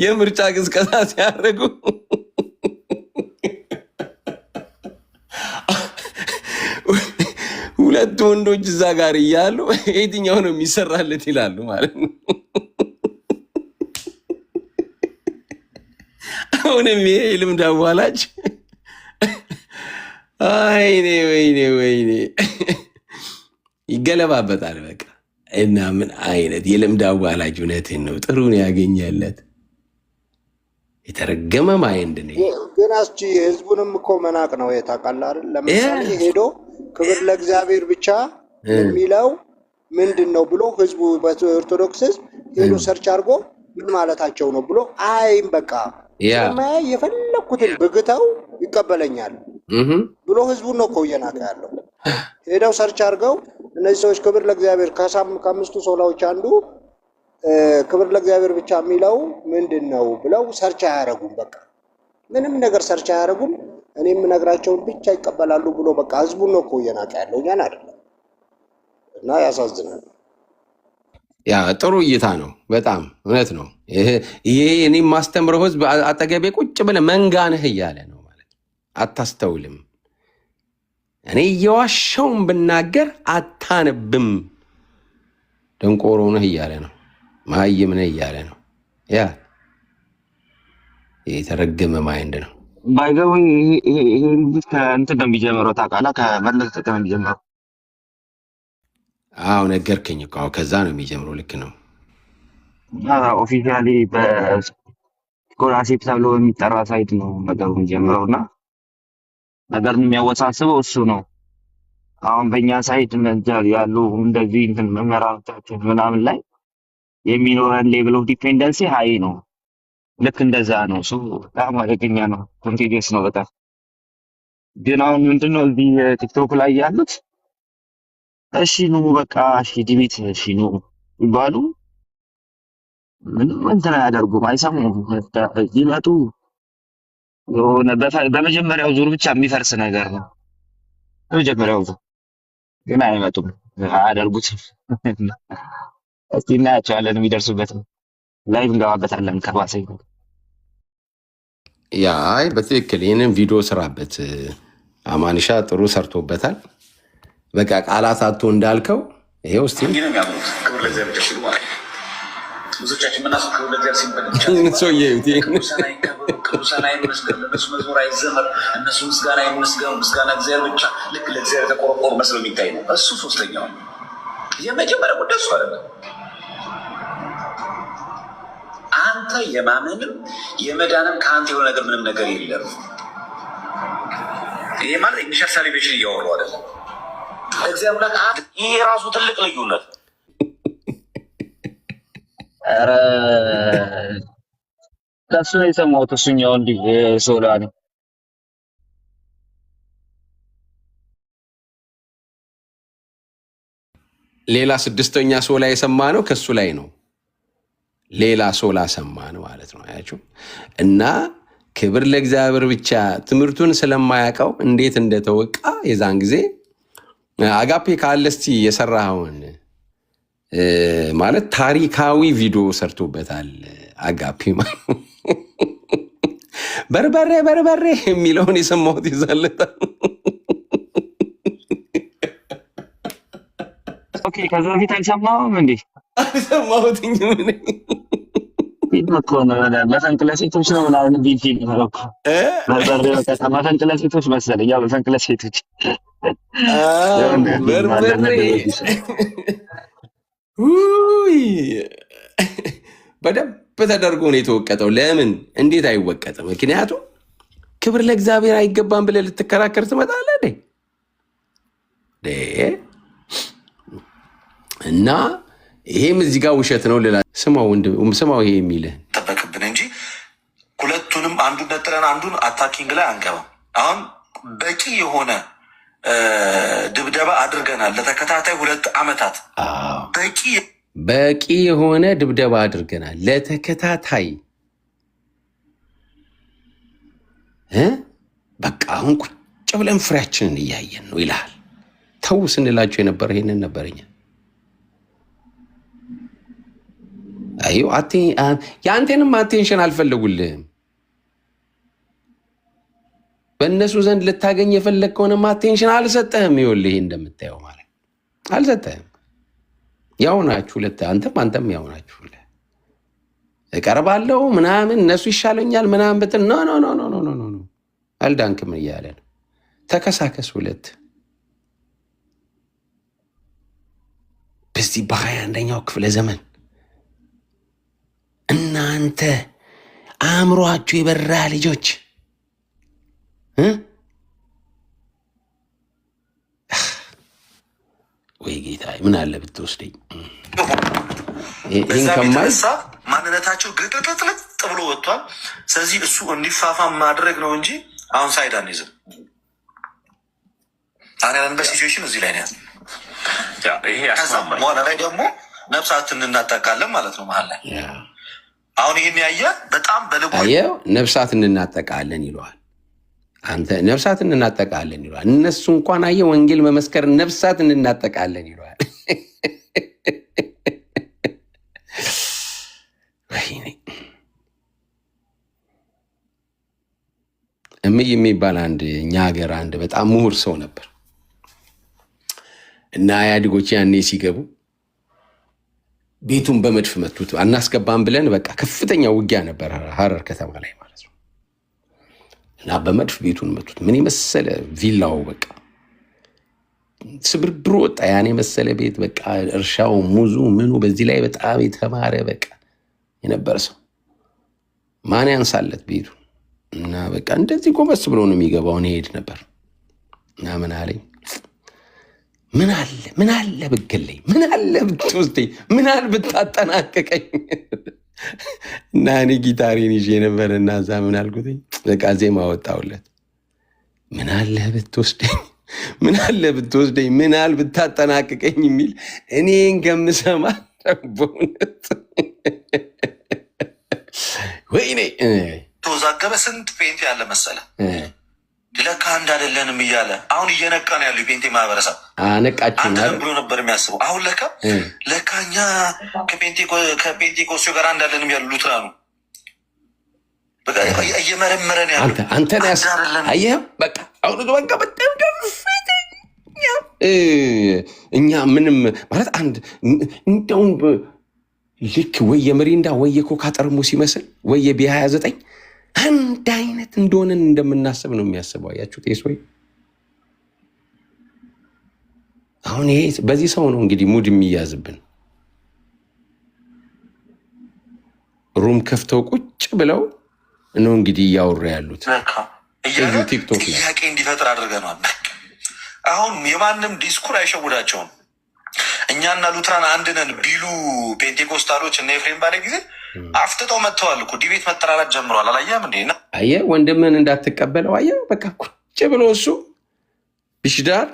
የምርጫ ቅስቀሳ ሲያደርጉ ሁለት ወንዶች እዛ ጋር እያሉ የትኛው ነው የሚሰራለት ይላሉ ማለት ነው። አሁንም ይሄ የልምድ አዋላጅ ወይኔ ይገለባበጣል በቃ። እና ምን አይነት የልምድ አዋላጅ! እውነትን ነው። ጥሩን ያገኘለት የተረገመ ማይንድ ነው። ግን አስቺ ህዝቡንም እኮ መናቅ ነው የታውቃለህ አይደል? ለምሳሌ ሄዶ ክብር ለእግዚአብሔር ብቻ የሚለው ምንድን ነው ብሎ ህዝቡ በኦርቶዶክስ ህዝብ ሄዶ ሰርች አድርጎ ምን ማለታቸው ነው ብሎ አይም በቃ ስለማያይ የፈለኩትን ብግተው ይቀበለኛል ብሎ ህዝቡን ነው እኮ እየናቀ ያለው። ሄደው ሰርች አድርገው እነዚህ ሰዎች ክብር ለእግዚአብሔር ከአምስቱ ሶላዎች አንዱ ክብር ለእግዚአብሔር ብቻ የሚለው ምንድን ነው ብለው ሰርች አያደርጉም። በቃ ምንም ነገር ሰርች አያደርጉም። እኔ የምነግራቸውን ብቻ ይቀበላሉ ብሎ በቃ ህዝቡን ነው እኮ እየናቀ ያለው፣ እኛን አይደለም። እና ያሳዝናል። ያ ጥሩ እይታ ነው። በጣም እውነት ነው። ይሄ እኔ የማስተምረው ህዝብ አጠገቤ ቁጭ ብለህ መንጋ ነህ እያለ ነው ማለት አታስተውልም። እኔ እየዋሻውን ብናገር አታነብም፣ ደንቆሮ ነህ እያለ ነው፣ መሀይም ነህ እያለ ነው። ያ የተረገመ ማይንድ ነው። ባይገቡ ይሄ ልጅ ከእንትን ነው የሚጀምረው ታውቃለህ? ከመለስ ጥቅም ነው የሚጀምረው። አዎ ነገርከኝ እኮ ከዛ ነው የሚጀምረው። ልክ ነው። ኦፊሻሊ በስኮላርሺፕ ተብሎ የሚጠራ ሳይት ነው ነገሩ የሚጀምረው እና ነገሩን የሚያወሳስበው እሱ ነው። አሁን በእኛ ሳይት ያሉ እንደዚህ እንትን መመራቶችን ምናምን ላይ የሚኖረን ሌቭል ኦፍ ዲፔንደንሲ ሀይ ነው። ልክ እንደዛ ነው። እሱ በጣም አደገኛ ነው። ኮንቴጂየስ ነው በጣም። ግን አሁን ምንድነው እዚህ ቲክቶክ ላይ ያሉት እሺ ኑ በቃ እሺ ዲቤት እሺ ኑ ይባሉ ምንም እንትን አያደርጉም፣ አይሰሙም። ይመጡ የሆነ በመጀመሪያው ዙር ብቻ የሚፈርስ ነገር ነው። በመጀመሪያው ዙር ግን አይመጡም፣ አያደርጉትም። እስቲ እናያቸዋለን የሚደርሱበት። ላይቭ እንገባበታለን ከባሰ ያ አይ በትክክል ይህንን ቪዲዮ ስራበት። አማንሻ ጥሩ ሰርቶበታል። በቃ ቃላት አቶ እንዳልከው ይሄው እስቲ እንዲህ ነው የሚያምሩት። ክብር ለእግዚአብሔር ሲሉ ማለት ነው። ብዙዎቻችን የምናስበው ክብር ለእግዚአብሔር ሲባል ብቻ ቅዱሳን አይመስገን፣ ለእነሱ መዝሙር አይዘመር፣ እነሱ ምስጋና አይመስገን፣ ምስጋና እግዚአብሔር ብቻ። ልክ ለእግዚአብሔር የተቆረቆሩ መስሎ የሚታይ ነው። እሱ ሶስተኛው ነው። የመጀመሪያ ጉዳይ እሱ አይደለም። አንተ የማመንም የመዳንም ከአንተ የሆነ ነገር ምንም ነገር የለም። ይሄ ማለት ኢኒሻል ሳሊቬሽን እያወሩ አይደለም። እግዚአብሔር ይሄ ራሱ ትልቅ ልዩነት። ኧረ ከሱ ነው የሰማሁት። እሱኛው እንዲህ ሶላ ነው። ሌላ ስድስተኛ ሶላ የሰማ ነው ከሱ ላይ ነው። ሌላ ሶላ ሰማን ማለት ነው። አያችሁ እና ክብር ለእግዚአብሔር ብቻ ትምህርቱን ስለማያውቀው እንዴት እንደተወቃ የዛን ጊዜ አጋፔ ካለ እስቲ የሰራኸውን ማለት ታሪካዊ ቪዲዮ ሰርቶበታል። አጋፔ ማለት በርበሬ በርበሬ የሚለውን የሰማሁት ይዛለታል። ኦኬ ከዛ በፊት አልሰማሁም እንዴ? አልሰማሁትኝ ምን እኮ ነው መፈንቅለ ሴቶች ነው ምናምን ቢል ፊልም ነው እኮ በርበሬ በቃ መፈንቅለ ሴቶች መሰለኝ። ያው መፈንቅለ ሴቶች በርበሬ በደንብ ተደርጎ ነው የተወቀጠው። ለምን እንዴት አይወቀጥም? ምክንያቱም ክብር ለእግዚአብሔር አይገባም ብለህ ልትከራከር ትመጣለህ እና ይሄም እዚህ ጋር ውሸት ነው ልላ ስማው ይሄ የሚልህ ጠበቅብን እንጂ ሁለቱንም አንዱን ነጥለን አንዱን አታኪንግ ላይ አንገባም። አሁን በቂ የሆነ ድብደባ አድርገናል ለተከታታይ 2 ዓመታት። በቂ የሆነ ድብደባ አድርገናል ለተከታታይ በቃ አሁን ቁጭ ብለን ፍሬያችንን እያየን ነው ይልሃል። ተው ስንላቸው የነበረ ይሄንን ነበረኛ። አዩ የአንቴንም አቴንሽን አልፈለጉልህም። በእነሱ ዘንድ ልታገኝ የፈለግከውንም አቴንሽን አልሰጠህም። ይኸውልህ ይሄ እንደምታየው ማለት አልሰጠህም። ያው ናችሁ አንተም ያው ናችሁ። እቀርባለሁ ምናምን እነሱ ይሻለኛል ምናምን ብትል ኖ አልዳንክም እያለ ነው። ተከሳከስ ሁለት በዚህ በ21ኛው ክፍለ ዘመን እናንተ አእምሯችሁ የበራ ልጆች ወይ ጌታ ምን አለ ብትወስደኝ በዛ የተነሳ ማንነታቸው ግጥጥጥጥ ብሎ ወጥቷል። ስለዚህ እሱ እንዲፋፋም ማድረግ ነው እንጂ አሁን ሳይድ አንይዝም። ያለንበት ሲቹዌሽን እዚህ ላይ ነው ያለ። ይሄ ያስማማል። ሞላ ላይ ደግሞ ነፍሳትን እናጠቃለን ማለት ነው መሀል ላይ አሁን ይህን ያየ በጣም በልቡ ነፍሳት እንናጠቃለን ይለዋል። አንተ ነፍሳት እንናጠቃለን ይለዋል። እነሱ እንኳን አየ ወንጌል መመስከር ነፍሳት እንናጠቃለን ይለዋል። እምይ የሚባል አንድ እኛ ሀገር አንድ በጣም ምሁር ሰው ነበር እና ኢህአዴጎች ያኔ ሲገቡ ቤቱን በመድፍ መቱት። አናስገባም ብለን በቃ ከፍተኛ ውጊያ ነበር ሀረር ከተማ ላይ ማለት ነው። እና በመድፍ ቤቱን መቱት። ምን የመሰለ ቪላው በቃ ስብርብሮ ወጣ። ያን የመሰለ ቤት በቃ እርሻው፣ ሙዙ፣ ምኑ በዚህ ላይ በጣም የተማረ በቃ የነበረ ሰው ማን ያንሳለት ቤቱ እና በቃ እንደዚህ ጎንበስ ብሎ ነው የሚገባው። እኔ ሄድ ነበር እና ምን አለኝ፣ ምን አለ ብትገለኝ፣ ምን አለ ብትወስደኝ፣ ምን አለ ብታጠናቀቀኝ እና እኔ ጊታሬን ይዤ ነበር እና እዛ ምን አልኩትኝ በቃ ዜማ ወጣሁለት። ምን አለ ብትወስደኝ፣ ምን አለ ብትወስደኝ፣ ምን አለ ብታጠናቀቀኝ የሚል እኔን ከምሰማ በእውነት ወይኔ ተወዛገበ። ስንት ፔንቴ ያለ መሰለ ለካ አንድ አይደለንም እያለ አሁን እየነቃ ነው ያለው የፔንቴ ማህበረሰብ። ነቃችን ብሎ ነበር የሚያስበው። አሁን ለካ እኛ ከፔንቴኮስቴ ጋር አንድ አይደለንም ያሉ ሉትራኑ እየመረመረን ያለ አንተን አየህ። በቃ አሁን በቃ በጣም ከፍተኛ እኛ ምንም ማለት አንድ እንደውም ልክ ወይ የምሪንዳ ወይ የኮካ ጠርሙስ ሲመስል ወይ የቢ29 አንድ አይነት እንደሆነን እንደምናስብ ነው የሚያስበው። አያችሁት? ወይ አሁን ይሄ በዚህ ሰው ነው እንግዲህ ሙድ የሚያዝብን። ሩም ከፍተው ቁጭ ብለው ነው እንግዲህ እያወሩ ያሉት ቲክቶክ ላይ ጥያቄ እንዲፈጥር አድርገናል። አሁን የማንም ዲስኩር አይሸውዳቸውም። እኛና ሉትራን አንድ ነን ቢሉ ፔንቴኮስታሎች እና ኤፍሬም ባለ ጊዜ አፍጥጠው መጥተዋል እኮ ዲቤት መጠራራት ጀምረዋል። አላየህም እንዴ? አየህ ወንድምህን እንዳትቀበለው አየህ። በቃ ቁጭ ብሎ እሱ ብሽዳር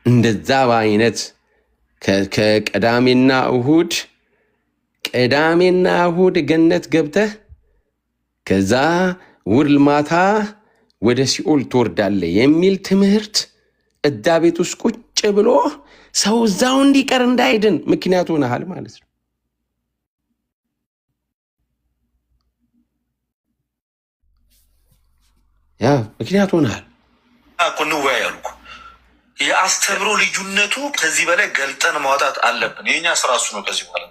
እንደዛ በአይነት ከቅዳሜና እሁድ ገነት ገብተህ ከዛ ውል ማታ ወደ ሲኦል ትወርዳለህ የሚል ትምህርት እዳ ቤት ውስጥ ቁጭ ብሎ ሰው እዛው እንዲቀር እንዳይድን ምክንያት ሆነሃል ማለት ነው። ያ ምክንያት ሆነሃል እኮ እንወያይ አልኩ። የአስተምሮ ልዩነቱ ከዚህ በላይ ገልጠን ማውጣት አለብን። የኛ ስራ እሱ ነው። ከዚህ በኋላ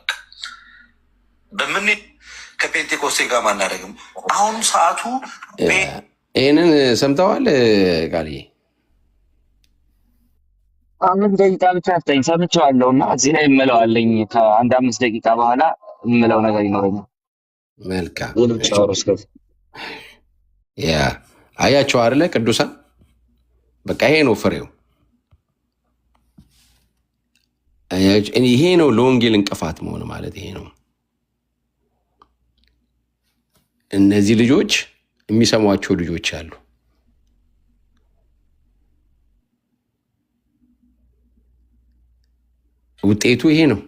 በምን ከፔንቴኮስቴ ጋር ማናደርግም። አሁን ሰዓቱ ይህንን ሰምተዋል ቃልዬ? 5 ደቂቃ ብቻ አስጠኝ ሰምቼዋለሁ እና እዚህ ላይ እምለዋለኝ ከአንድ 5 ደቂቃ በኋላ እምለው ነገር ይኖረኛል። መልካም ያ አያቸው አይደለ ቅዱሳን? በቃ ይሄ ነው ፍሬው። ይሄ ነው ለወንጌል እንቅፋት መሆን ማለት ይሄ ነው። እነዚህ ልጆች የሚሰሟቸው ልጆች አሉ። ውጤቱ ይሄ ነው።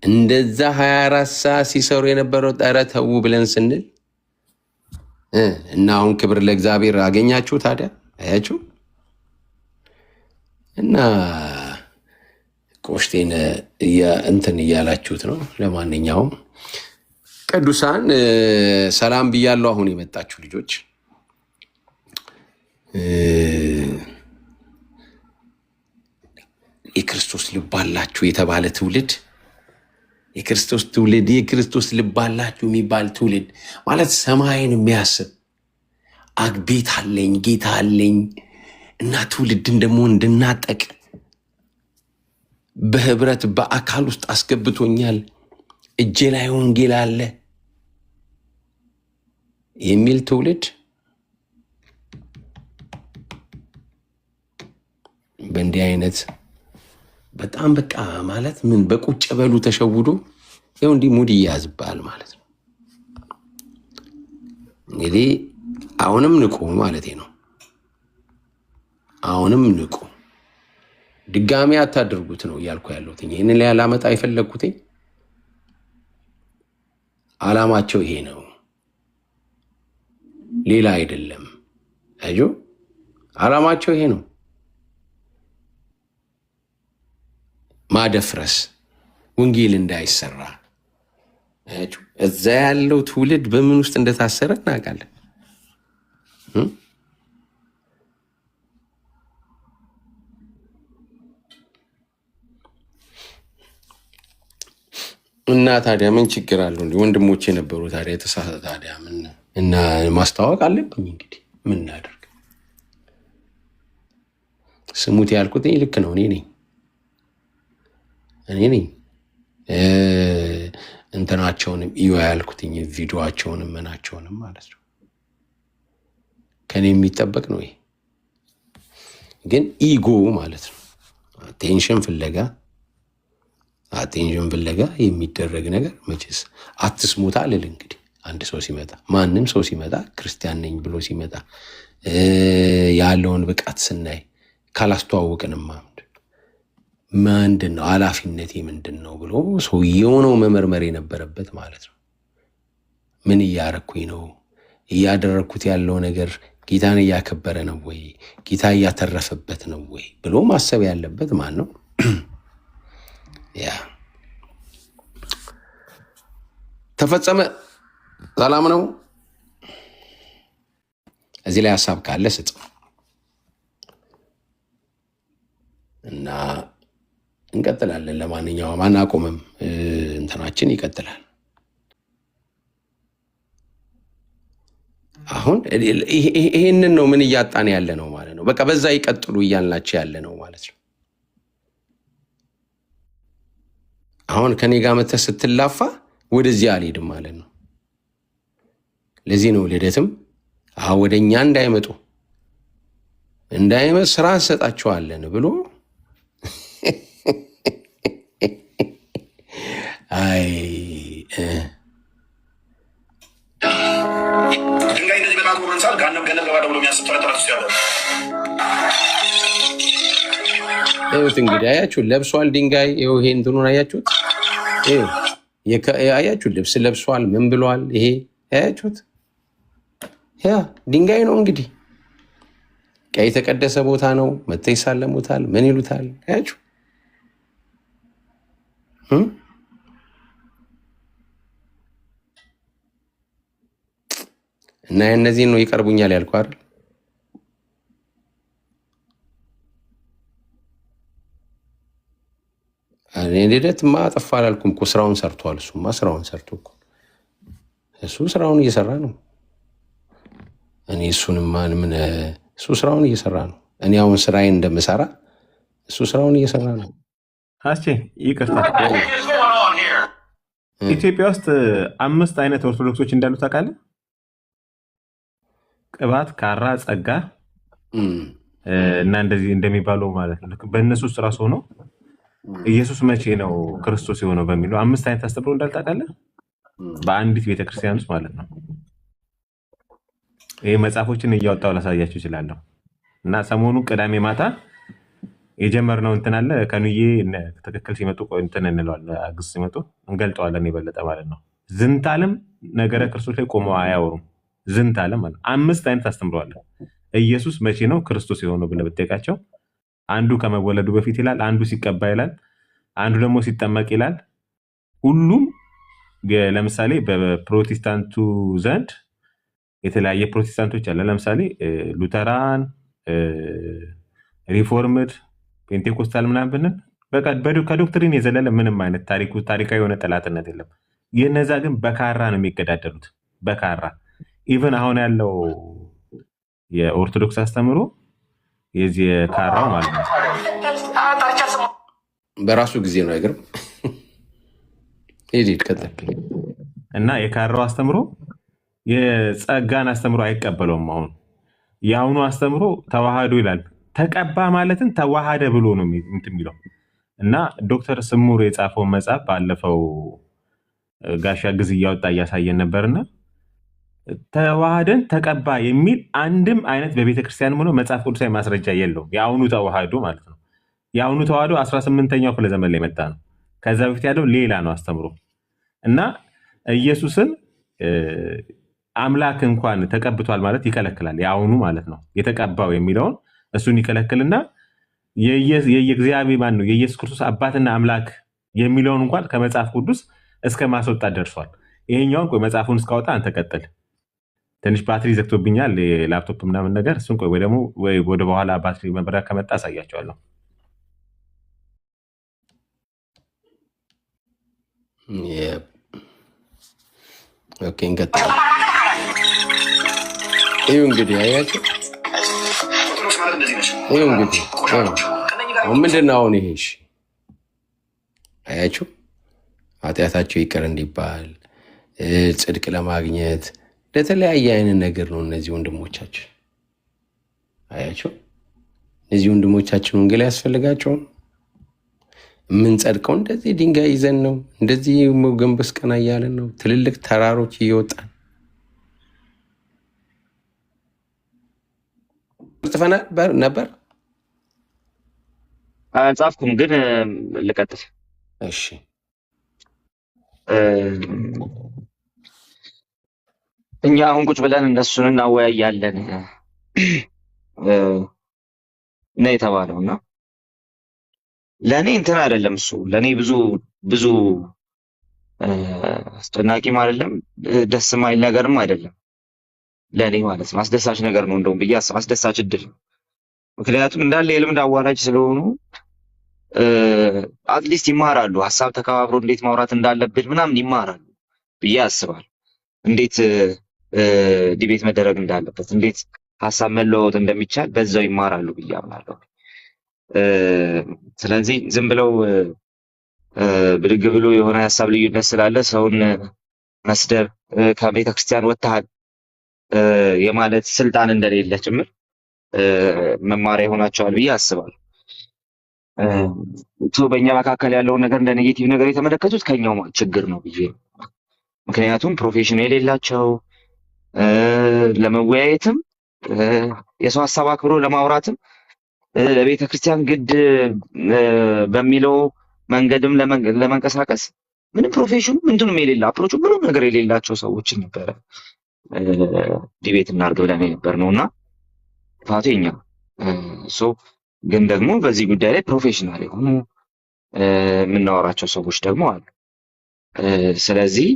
እንደዛ 24 ሰዓት ሲሰሩ የነበረው ጠረ ተው ብለን ስንል እና አሁን ክብር ለእግዚአብሔር አገኛችሁ። ታዲያ አያችሁ እና ቆሽቴን እንትን እያላችሁት ነው። ለማንኛውም ቅዱሳን ሰላም ብያለሁ። አሁን የመጣችሁ ልጆች የክርስቶስ ልብ አላችሁ የተባለ ትውልድ፣ የክርስቶስ ልብ አላችሁ የሚባል ትውልድ ማለት ሰማይን የሚያስብ ቤት አለኝ ጌታ አለኝ እና ትውልድን ደግሞ እንድናጠቅ በህብረት በአካል ውስጥ አስገብቶኛል፣ እጄ ላይ ወንጌል አለ የሚል ትውልድ በእንዲህ አይነት በጣም በቃ ማለት ምን በቁጭ በሉ ተሸውዶ ይኸው እንዲህ ሙድ ይያዝባል ማለት ነው። እንግዲህ አሁንም ንቁ ማለት ነው። አሁንም ንቁ፣ ድጋሚ አታድርጉት ነው እያልኩ ያለሁት። ይህንን ላይ አላመጣ የፈለግኩት አላማቸው ይሄ ነው፣ ሌላ አይደለም። አጆ አላማቸው ይሄ ነው፣ ማደፍረስ፣ ወንጌል እንዳይሰራ። እዛ ያለው ትውልድ በምን ውስጥ እንደታሰረ እናውቃለን። እና ታዲያ ምን ችግር አለው? እንዲ ወንድሞች የነበሩ ታዲያ የተሳሳተ ታዲያ ምን እና ማስታወቅ አለብኝ። እንግዲህ ምን እናደርግ? ስሙት ያልኩት ልክ ነው። እኔ ነኝ እንትናቸውንም እዩ ያልኩትኝ ቪዲዮቸውንም ምናቸውንም ማለት ነው። ከኔ የሚጠበቅ ነው ይሄ። ግን ኢጎ ማለት ነው አቴንሽን ፍለጋ የሚደረግ ነገር መቼስ አትስሙታ አልል። እንግዲህ አንድ ሰው ሲመጣ ማንም ሰው ሲመጣ ክርስቲያን ነኝ ብሎ ሲመጣ ያለውን ብቃት ስናይ ካላስተዋወቅንማ ምንድን ነው ኃላፊነቴ ምንድን ነው ብሎ ሰውየው ነው መመርመር የነበረበት ማለት ነው። ምን እያረኩኝ ነው? እያደረግኩት ያለው ነገር ጌታን እያከበረ ነው ወይ? ጌታ እያተረፈበት ነው ወይ ብሎ ማሰብ ያለበት ማን ነው? ያ ተፈጸመ። ሰላም ነው። እዚህ ላይ ሀሳብ ካለ ስጥ እና እንቀጥላለን። ለማንኛውም አናቆምም፣ እንትናችን ይቀጥላል። አሁን ይሄንን ነው ምን እያጣን ያለ ነው ማለት ነው። በቃ በዛ ይቀጥሉ እያልናቸው ያለ ነው ማለት ነው። አሁን ከኔ ጋር መተህ ስትላፋ ወደዚህ አልሄድም ማለት ነው። ለዚህ ነው ልደትም ወደ እኛ እንዳይመጡ ስራ እንሰጣቸዋለን ብሎ አይ ድንጋይ እንደዚህ በጣም ወንሳል ጋነም ገነም ለባዶ ብሎ የሚያስብ ተረተረት ውስጥ ያለ ይኸውት እንግዲህ አያችሁ፣ ለብሷል ድንጋይ። ይኸው ይሄ እንትኑን አያችሁት? አያችሁት? ልብስ ለብሷል። ምን ብሏል? ይሄ አያችሁት? ያ ድንጋይ ነው እንግዲህ። የተቀደሰ ቦታ ነው። መተው ይሳለሙታል። ምን ይሉታል? አያችሁ እና እነዚህን ነው ይቀርቡኛል ያልኩ አይደል? ልደትማ አጠፋ አላልኩም እኮ። ስራውን ሰርቷል። እሱማ ስራውን ሰርቶ እኮ እሱ ስራውን እየሰራ ነው። እኔ እሱንማ ምን እሱ ስራውን እየሰራ ነው። እኔ አሁን ስራዬን እንደምሰራ እሱ ስራውን እየሰራ ነው። አስቼ ይቅርታ፣ ኢትዮጵያ ውስጥ 5 አይነት ኦርቶዶክሶች እንዳሉ ታውቃለህ? ቅባት፣ ካራ፣ ጸጋ እና እንደዚህ እንደሚባሉ ማለት ነው። በእነሱ ውስጥ ራሱ ሆኖ ኢየሱስ መቼ ነው ክርስቶስ የሆነው በሚለው 5 አይነት አስተምሮ እንዳልታውቃለህ? በአንዲት ቤተክርስቲያን ውስጥ ማለት ነው። ይሄ መጽሐፎችን እያወጣው ላሳያችሁ እችላለሁ። እና ሰሞኑን ቅዳሜ ማታ የጀመርነው እንትን አለ። ከኑዬ ትክክል ሲመጡ እንትን እንለዋለን፣ አግስ ሲመጡ እንገልጠዋለን የበለጠ ማለት ነው። ዝንታለም ነገረ ክርስቶስ ላይ ቆመው አያወሩም። ዝንታለም ማለት 5 አይነት አስተምረዋል። ኢየሱስ መቼ ነው ክርስቶስ የሆነው ብለህ ብትጠይቃቸው አንዱ ከመወለዱ በፊት ይላል፣ አንዱ ሲቀባ ይላል፣ አንዱ ደግሞ ሲጠመቅ ይላል። ሁሉም ለምሳሌ በፕሮቴስታንቱ ዘንድ የተለያየ ፕሮቴስታንቶች አለ። ለምሳሌ ሉተራን፣ ሪፎርምድ፣ ፔንቴኮስታል ምናምን ብንል በቃ ከዶክትሪን የዘለለ ምንም አይነት ታሪካዊ የሆነ ጠላትነት የለም። የነዛ ግን በካራ ነው የሚገዳደሉት። በካራ ኢቨን አሁን ያለው የኦርቶዶክስ አስተምሮ የዚህ የካራው ማለት ነው በራሱ ጊዜ ነው አይገርም? ይሄ ይቀጥል እና የካራው አስተምሮ የጸጋን አስተምሮ አይቀበለውም። አሁን የአሁኑ አስተምሮ ተዋህዶ ይላል። ተቀባ ማለትን ተዋሃደ ብሎ ነው የሚለው። እና ዶክተር ስሙር የጻፈውን መጽሐፍ ባለፈው ጋሻ ግዝ እያወጣ እያሳየን ነበርና ተዋህደን ተቀባ የሚል አንድም አይነት በቤተ ክርስቲያን ሆኖ መጽሐፍ ቅዱሳዊ ማስረጃ የለውም። የአሁኑ ተዋህዶ ማለት ነው። የአሁኑ ተዋህዶ 18ኛው ክፍለ ዘመን ላይ መጣ ነው። ከዛ በፊት ያለው ሌላ ነው አስተምሮ። እና ኢየሱስን አምላክ እንኳን ተቀብቷል ማለት ይከለክላል። የአሁኑ ማለት ነው የተቀባው የሚለውን እሱን ይከለክልና የእግዚአብሔር ማን ነው የኢየሱስ ክርስቶስ አባትና አምላክ የሚለውን እንኳን ከመጽሐፍ ቅዱስ እስከ ማስወጣት ደርሷል። ይሄኛውን ቆይ መጽሐፉን እስካወጣ አንተ ቀጥል። ትንሽ ባትሪ ዘግቶብኛል ላፕቶፕ ምናምን ነገር። እሱን ቆይ ወይ ደግሞ ወደ በኋላ ባትሪ መብራት ከመጣ አሳያቸዋለሁ። ኦኬ እንቀጥል። ይኸው እንግዲህ አያችሁ፣ ይኸው እንግዲህ ምንድን ነው አሁን ይሄ? አያችሁ ኃጢአታቸው ይቅር እንዲባል ጽድቅ ለማግኘት ለተለያየ አይነት ነገር ነው እነዚህ ወንድሞቻችን። አያችሁ እነዚህ ወንድሞቻችን ወንጌል ያስፈልጋቸውም። የምንጸድቀው እንደዚህ ድንጋይ ይዘን ነው፣ እንደዚህ ገንበስ ቀና እያለን ነው፣ ትልልቅ ተራሮች እየወጣን ጽፈናል ነበር። አልጻፍኩም ግን ልቀጥል። እሺ እኛ አሁን ቁጭ ብለን እነሱን እናወያያለን ነው የተባለው እና ለእኔ እንትን አይደለም እሱ ለእኔ ብዙ ብዙ አስጨናቂም አይደለም ደስ የማይል ነገርም አይደለም ለእኔ ማለት ነው። አስደሳች ነገር ነው እንደውም ብዬ አስደሳች እድል ነው። ምክንያቱም እንዳለ የልምድ አዋራጅ ስለሆኑ አትሊስት ይማራሉ። ሀሳብ ተከባብሮ እንዴት ማውራት እንዳለብን ምናምን ይማራሉ ብዬ አስባለሁ። እንዴት ዲቤት መደረግ እንዳለበት፣ እንዴት ሀሳብ መለዋወጥ እንደሚቻል በዛው ይማራሉ ብዬ አምናለሁ። ስለዚህ ዝም ብለው ብድግ ብሎ የሆነ ሀሳብ ልዩነት ስላለ ሰውን መስደብ ከቤተ ክርስቲያን ወጥተሃል የማለት ስልጣን እንደሌለ ጭምር መማሪያ ይሆናቸዋል ብዬ አስባለሁ። በእኛ መካከል ያለውን ነገር እንደ ኔጌቲቭ ነገር የተመለከቱት ከኛው ችግር ነው ብዬ ነው። ምክንያቱም ፕሮፌሽን የሌላቸው ለመወያየትም የሰው ሀሳብ አክብሮ ለማውራትም ለቤተ ክርስቲያን ግድ በሚለው መንገድም ለመንቀሳቀስ ምንም ፕሮፌሽኑ ምንድነው የሌላ አፕሮቹ ምንም ነገር የሌላቸው ሰዎችን ነበረ ዲቤት እናድርግ ብለን የነበር ነው እና ጥፋቱ የኛ ግን ደግሞ በዚህ ጉዳይ ላይ ፕሮፌሽናል የሆኑ የምናወራቸው ሰዎች ደግሞ አሉ። ስለዚህ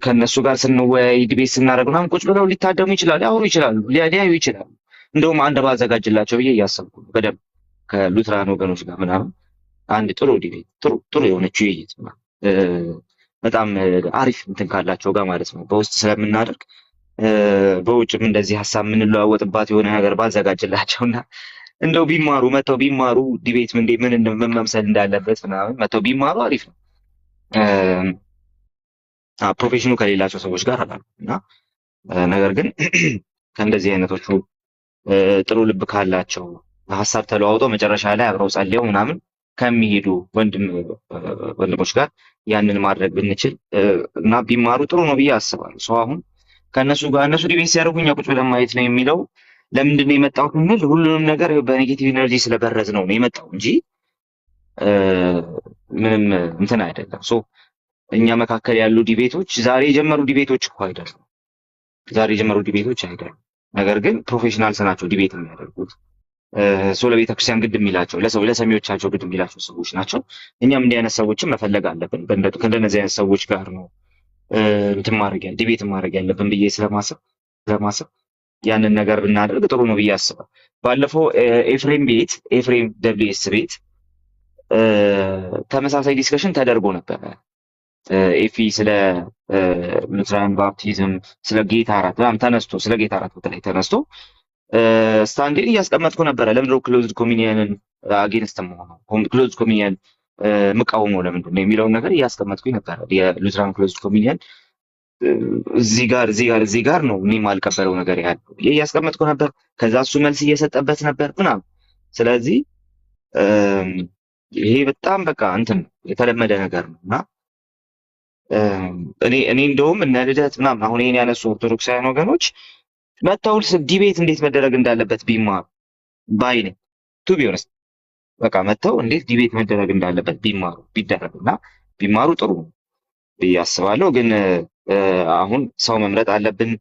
ከነሱ ጋር ስንወያይ ዲቤት ስናደርግ ምናምን ቁጭ ብለው ሊታደሙ ይችላሉ፣ ሊያወሩ ይችላሉ፣ ሊያዩ ይችላሉ። እንደውም አንድ ባዘጋጅላቸው ብዬ እያሰብኩ በደንብ ከሉትራን ወገኖች ጋር ምናምን አንድ ጥሩ ዲቤት ጥሩ የሆነች ውይይት በጣም አሪፍ እንትን ካላቸው ጋር ማለት ነው በውስጥ ስለምናደርግ በውጭም እንደዚህ ሀሳብ የምንለዋወጥባት የሆነ ነገር ባዘጋጅላቸውና እንደው ቢማሩ መተው ቢማሩ ዲቤት ምን መምሰል እንዳለበት ምናምን መተው ቢማሩ አሪፍ ነው። ፕሮፌሽኑ ከሌላቸው ሰዎች ጋር አላሉ እና ነገር ግን ከእንደዚህ አይነቶቹ ጥሩ ልብ ካላቸው ሀሳብ ተለዋውጠው መጨረሻ ላይ አብረው ጸልየው ምናምን ከሚሄዱ ወንድሞች ጋር ያንን ማድረግ ብንችል እና ቢማሩ ጥሩ ነው ብዬ አስባለሁ። ሰው አሁን ከእነሱ ጋር እነሱ ዲቤት ሲያደርጉ እኛ ቁጭ ብለን ማየት ነው የሚለው ለምንድን ነው የመጣው ስንል ሁሉንም ነገር በኔጌቲቭ ኤነርጂ ስለበረዝ ነው የመጣው እንጂ ምንም እንትን አይደለም። እኛ መካከል ያሉ ዲቤቶች ዛሬ የጀመሩ ዲቤቶች እኮ አይደሉም። ዛሬ የጀመሩ ዲቤቶች አይደሉም። ነገር ግን ፕሮፌሽናልስ ናቸው ዲቤት የሚያደርጉት። ለቤተ ክርስቲያን ግድ የሚላቸው ለሰሚዎቻቸው ግድ የሚላቸው ሰዎች ናቸው። እኛም እንዲህ አይነት ሰዎችን መፈለግ አለብን። ከእንደነዚህ አይነት ሰዎች ጋር ነው እንትን ዲቤት ማድረግ ያለብን ብዬ ስለማስብ ያንን ነገር ብናደርግ ጥሩ ነው ብዬ አስባለሁ። ባለፈው ኤፍሬም ደብሊውኤስ ቤት ተመሳሳይ ዲስከሽን ተደርጎ ነበረ። ኤፊ ስለ ሉትራን ባፕቲዝም ስለ ጌታ እራት ተነስቶ ስለ ጌታ እራት በተለይ ተነስቶ ስታንዴን እያስቀመጥኩ ነበረ። ለምንድነው ክሎዝድ ኮሚኒየንን አጌንስት መሆነው ክሎዝድ ኮሚኒየን ምቃወመው ለምንድን ነው የሚለውን ነገር እያስቀመጥኩኝ ነበረ። የሉትራን ክሎዝድ ኮሚኒየን እዚህ ጋር ነው እኔ የማልቀበለው ነገር ያለው እያስቀመጥኩ ነበር። ከዛ እሱ መልስ እየሰጠበት ነበር ምናምን። ስለዚህ ይሄ በጣም በቃ እንትን የተለመደ ነገር ነው እና እኔ እንደውም እነ ልደት ምናምን አሁን ይሄን ያነሱ ኦርቶዶክሳውያን ወገኖች መተው ዲቤት እንዴት መደረግ እንዳለበት ቢማሩ ባይ ነኝ። ቱ ቢ ኦነስት በቃ መተው እንዴት ዲቤት መደረግ እንዳለበት ቢደረግና ቢማሩ ጥሩ ነው ብዬ አስባለሁ። ግን አሁን ሰው መምረጥ አለብን።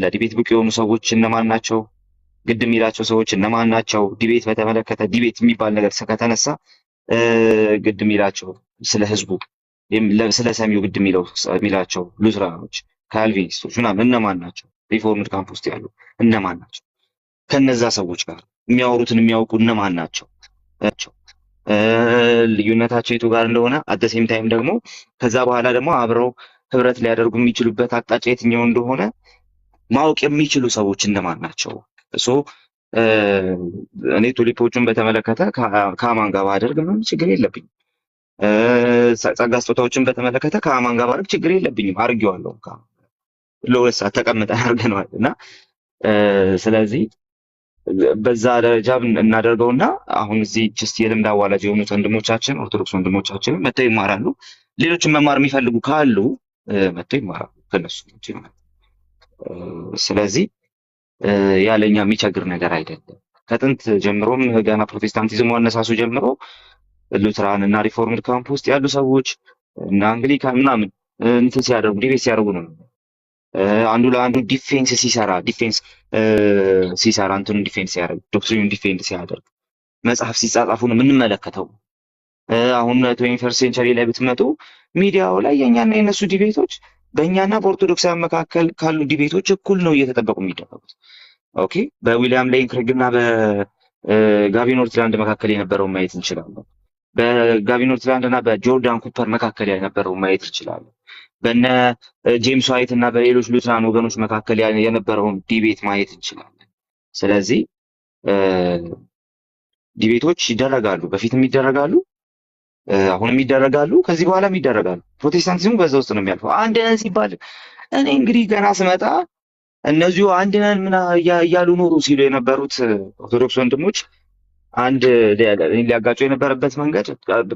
ለዲቤት ብቁ የሆኑ ሰዎች እነማን ናቸው? ግድ የሚላቸው ሰዎች እነማን ናቸው? ዲቤት በተመለከተ ዲቤት የሚባል ነገር ከተነሳ ግድ የሚላቸው ስለ ህዝቡ ስለ ሰሚው ግድ የሚላቸው ሉትራኖች፣ ካልቪኒስቶች ምናምን እነማን ናቸው? ሪፎርምድ ካምፕ ውስጥ ያሉ እነማን ናቸው? ከነዛ ሰዎች ጋር የሚያወሩትን የሚያውቁ እነማን ናቸው? ልዩነታቸው የቱ ጋር እንደሆነ አደሴም ታይም ደግሞ ከዛ በኋላ ደግሞ አብረው ህብረት ሊያደርጉ የሚችሉበት አቅጣጫ የትኛው እንደሆነ ማወቅ የሚችሉ ሰዎች እነማን ናቸው? እኔ ቱሊፖቹን በተመለከተ ከአማን ጋር ባደርግ ምንም ችግር የለብኝም። ጸጋ ስጦታዎችን በተመለከተ ከአማን ጋር ባደርግ ችግር የለብኝም። አድርጌዋለሁ። ለሁለት ሰዓት ተቀምጠን አድርገነዋል እና ስለዚህ በዛ ደረጃ እናደርገውና አሁን እዚህ ጀስት የልምድ አዋላጅ የሆኑት ወንድሞቻችን ኦርቶዶክስ ወንድሞቻችን መጥተው ይማራሉ። ሌሎችን መማር የሚፈልጉ ካሉ መጥተው ይማራሉ ከነሱ ውጪ ማለት። ስለዚህ ያለኛ የሚቸግር ነገር አይደለም። ከጥንት ጀምሮም ገና ፕሮቴስታንቲዝም አነሳሱ ጀምሮ ሉትራን እና ሪፎርምድ ካምፕ ውስጥ ያሉ ሰዎች እና አንግሊካን ምናምን እንትን ሲያደርጉ ዲቤት ሲያደርጉ ነው አንዱ ለአንዱ ዲፌንስ ሲሰራ እንትኑን ዲፌንስ ሲያደርግ ዶክትሪኑን ዲፌንስ ሲያደርግ መጽሐፍ ሲጻጻፉ ነው የምንመለከተው አሁን 21 ሴንቸሪ ላይ ብትመጡ ሚዲያው ላይ የኛና የነሱ ዲቤቶች በእኛና በኦርቶዶክሳውያን መካከል ካሉ ዲቤቶች እኩል ነው እየተጠበቁ የሚደረጉት። ኦኬ በዊሊያም ሌን ክሪግ እና በጋቢ ኖርትላንድ መካከል የነበረውን ማየት እንችላለን። በጋቢ ኖርትላንድ እና በጆርዳን ኩፐር መካከል የነበረውን ማየት እንችላለን። በነ ጄምስ ዋይት እና በሌሎች ሉትራን ወገኖች መካከል የነበረውን ዲቤት ማየት እንችላለን። ስለዚህ ዲቤቶች ይደረጋሉ፣ በፊትም ይደረጋሉ፣ አሁንም ይደረጋሉ፣ ከዚህ በኋላም ይደረጋሉ። ፕሮቴስታንቲዝሙ በዛ ውስጥ ነው የሚያልፈው። አንድ ነን ሲባል እኔ እንግዲህ ገና ስመጣ እነዚሁ አንድ ነን ምና እያሉ ኖሩ ሲሉ የነበሩት ኦርቶዶክስ ወንድሞች አንድ ሊያጋጩ የነበረበት መንገድ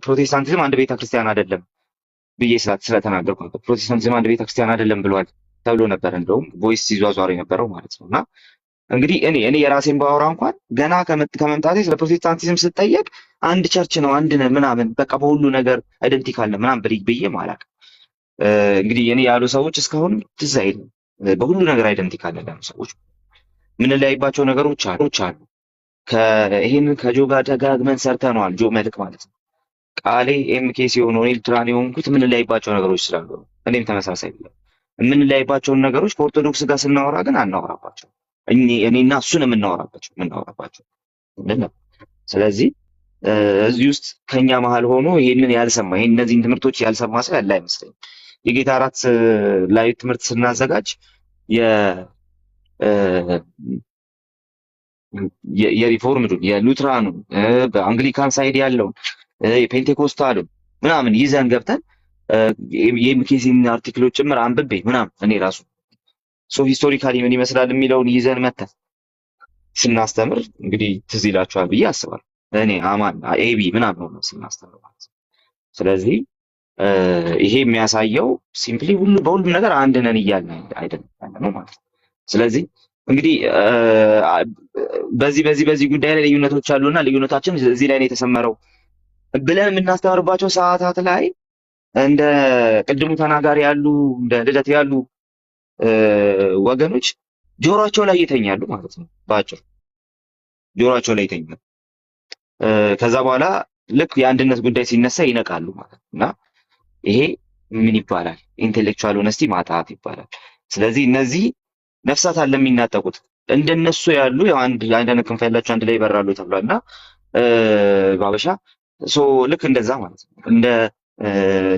ፕሮቴስታንቲዝም አንድ ቤተክርስቲያን አይደለም ብዬ ስለተናገርኩ ነበር። ፕሮቴስታንቲዝም አንድ ቤተክርስቲያን አይደለም ብሏል ተብሎ ነበር። እንደውም ቮይስ ሲዟዟር የነበረው ማለት ነው። እና እንግዲህ እኔ የራሴን ባወራ እንኳን ገና ከመምጣቴ ስለ ፕሮቴስታንቲዝም ስጠየቅ አንድ ቸርች ነው አንድ ነን ምናምን በቃ በሁሉ ነገር አይደንቲካል ነው ምናምን ብዬ ማላቅ እንግዲህ እኔ ያሉ ሰዎች እስካሁን ትዝ አይልም። በሁሉ ነገር አይደንቲካል ያሉ ሰዎች ምንለያይባቸው ነገሮች አሉ። ይሄንን ከጆ ጋር ደጋግመን ሰርተነዋል። ጆ መልክ ማለት ነው። ቃሌ ኤምኬ ሲሆን እኔ ልትራን የሆንኩት ምንለያይባቸው ነገሮች ስላሉ ነው። እኔም ተመሳሳይ ነው። የምንለያይባቸውን ነገሮች ከኦርቶዶክስ ጋር ስናወራ ግን አናወራባቸው። እኔና እሱን የምናወራባቸው አይደለም። ስለዚህ እዚህ ውስጥ ከኛ መሀል ሆኖ ይሄንን ያልሰማ እነዚህን ትምህርቶች ያልሰማ ሰው ያለ አይመስለኝም። የጌታ እራት ላይ ትምህርት ስናዘጋጅ የሪፎርምዱን የሉትራኑን በአንግሊካን ሳይድ ያለውን የፔንቴኮስታሉን ምናምን ይዘን ገብተን የኤምኬሲን አርቲክሎች ጭምር አንብቤ ምናምን እኔ ራሱ ሂስቶሪካሊ ምን ይመስላል የሚለውን ይዘን መተን ስናስተምር እንግዲህ ትዝ ይላችኋል ብዬ አስባለሁ። እኔ አማን ኤቢ ምናምን ነው ስናስተምር ማለት ነው። ስለዚህ ይሄ የሚያሳየው ሲምፕሊ በሁሉም ነገር አንድ ነን እያልን አይደለም ነው ማለት ነው። ስለዚህ እንግዲህ በዚህ ጉዳይ ላይ ልዩነቶች አሉና ልዩነታችን እዚህ ላይ ነው የተሰመረው ብለን የምናስተምርባቸው ሰዓታት ላይ እንደ ቅድሙ ተናጋሪ ያሉ እንደ ልደት ያሉ ወገኖች ጆሮአቸው ላይ ይተኛሉ ማለት ነው። ባጭሩ ጆሮአቸው ላይ ይተኛሉ። ከዛ በኋላ ልክ የአንድነት ጉዳይ ሲነሳ ይነቃሉ ማለት ነው። እና ይሄ ምን ይባላል? ኢንቴሌክቹዋል ሆነስቲ ማጣት ይባላል። ስለዚህ እነዚህ ነፍሳት አለ የሚናጠቁት እንደነሱ ያሉ አንድ አይነት ክንፍ ያላቸው አንድ ላይ ይበራሉ ተብሏልና ባበሻ ልክ እንደዛ ማለት ነው። እንደ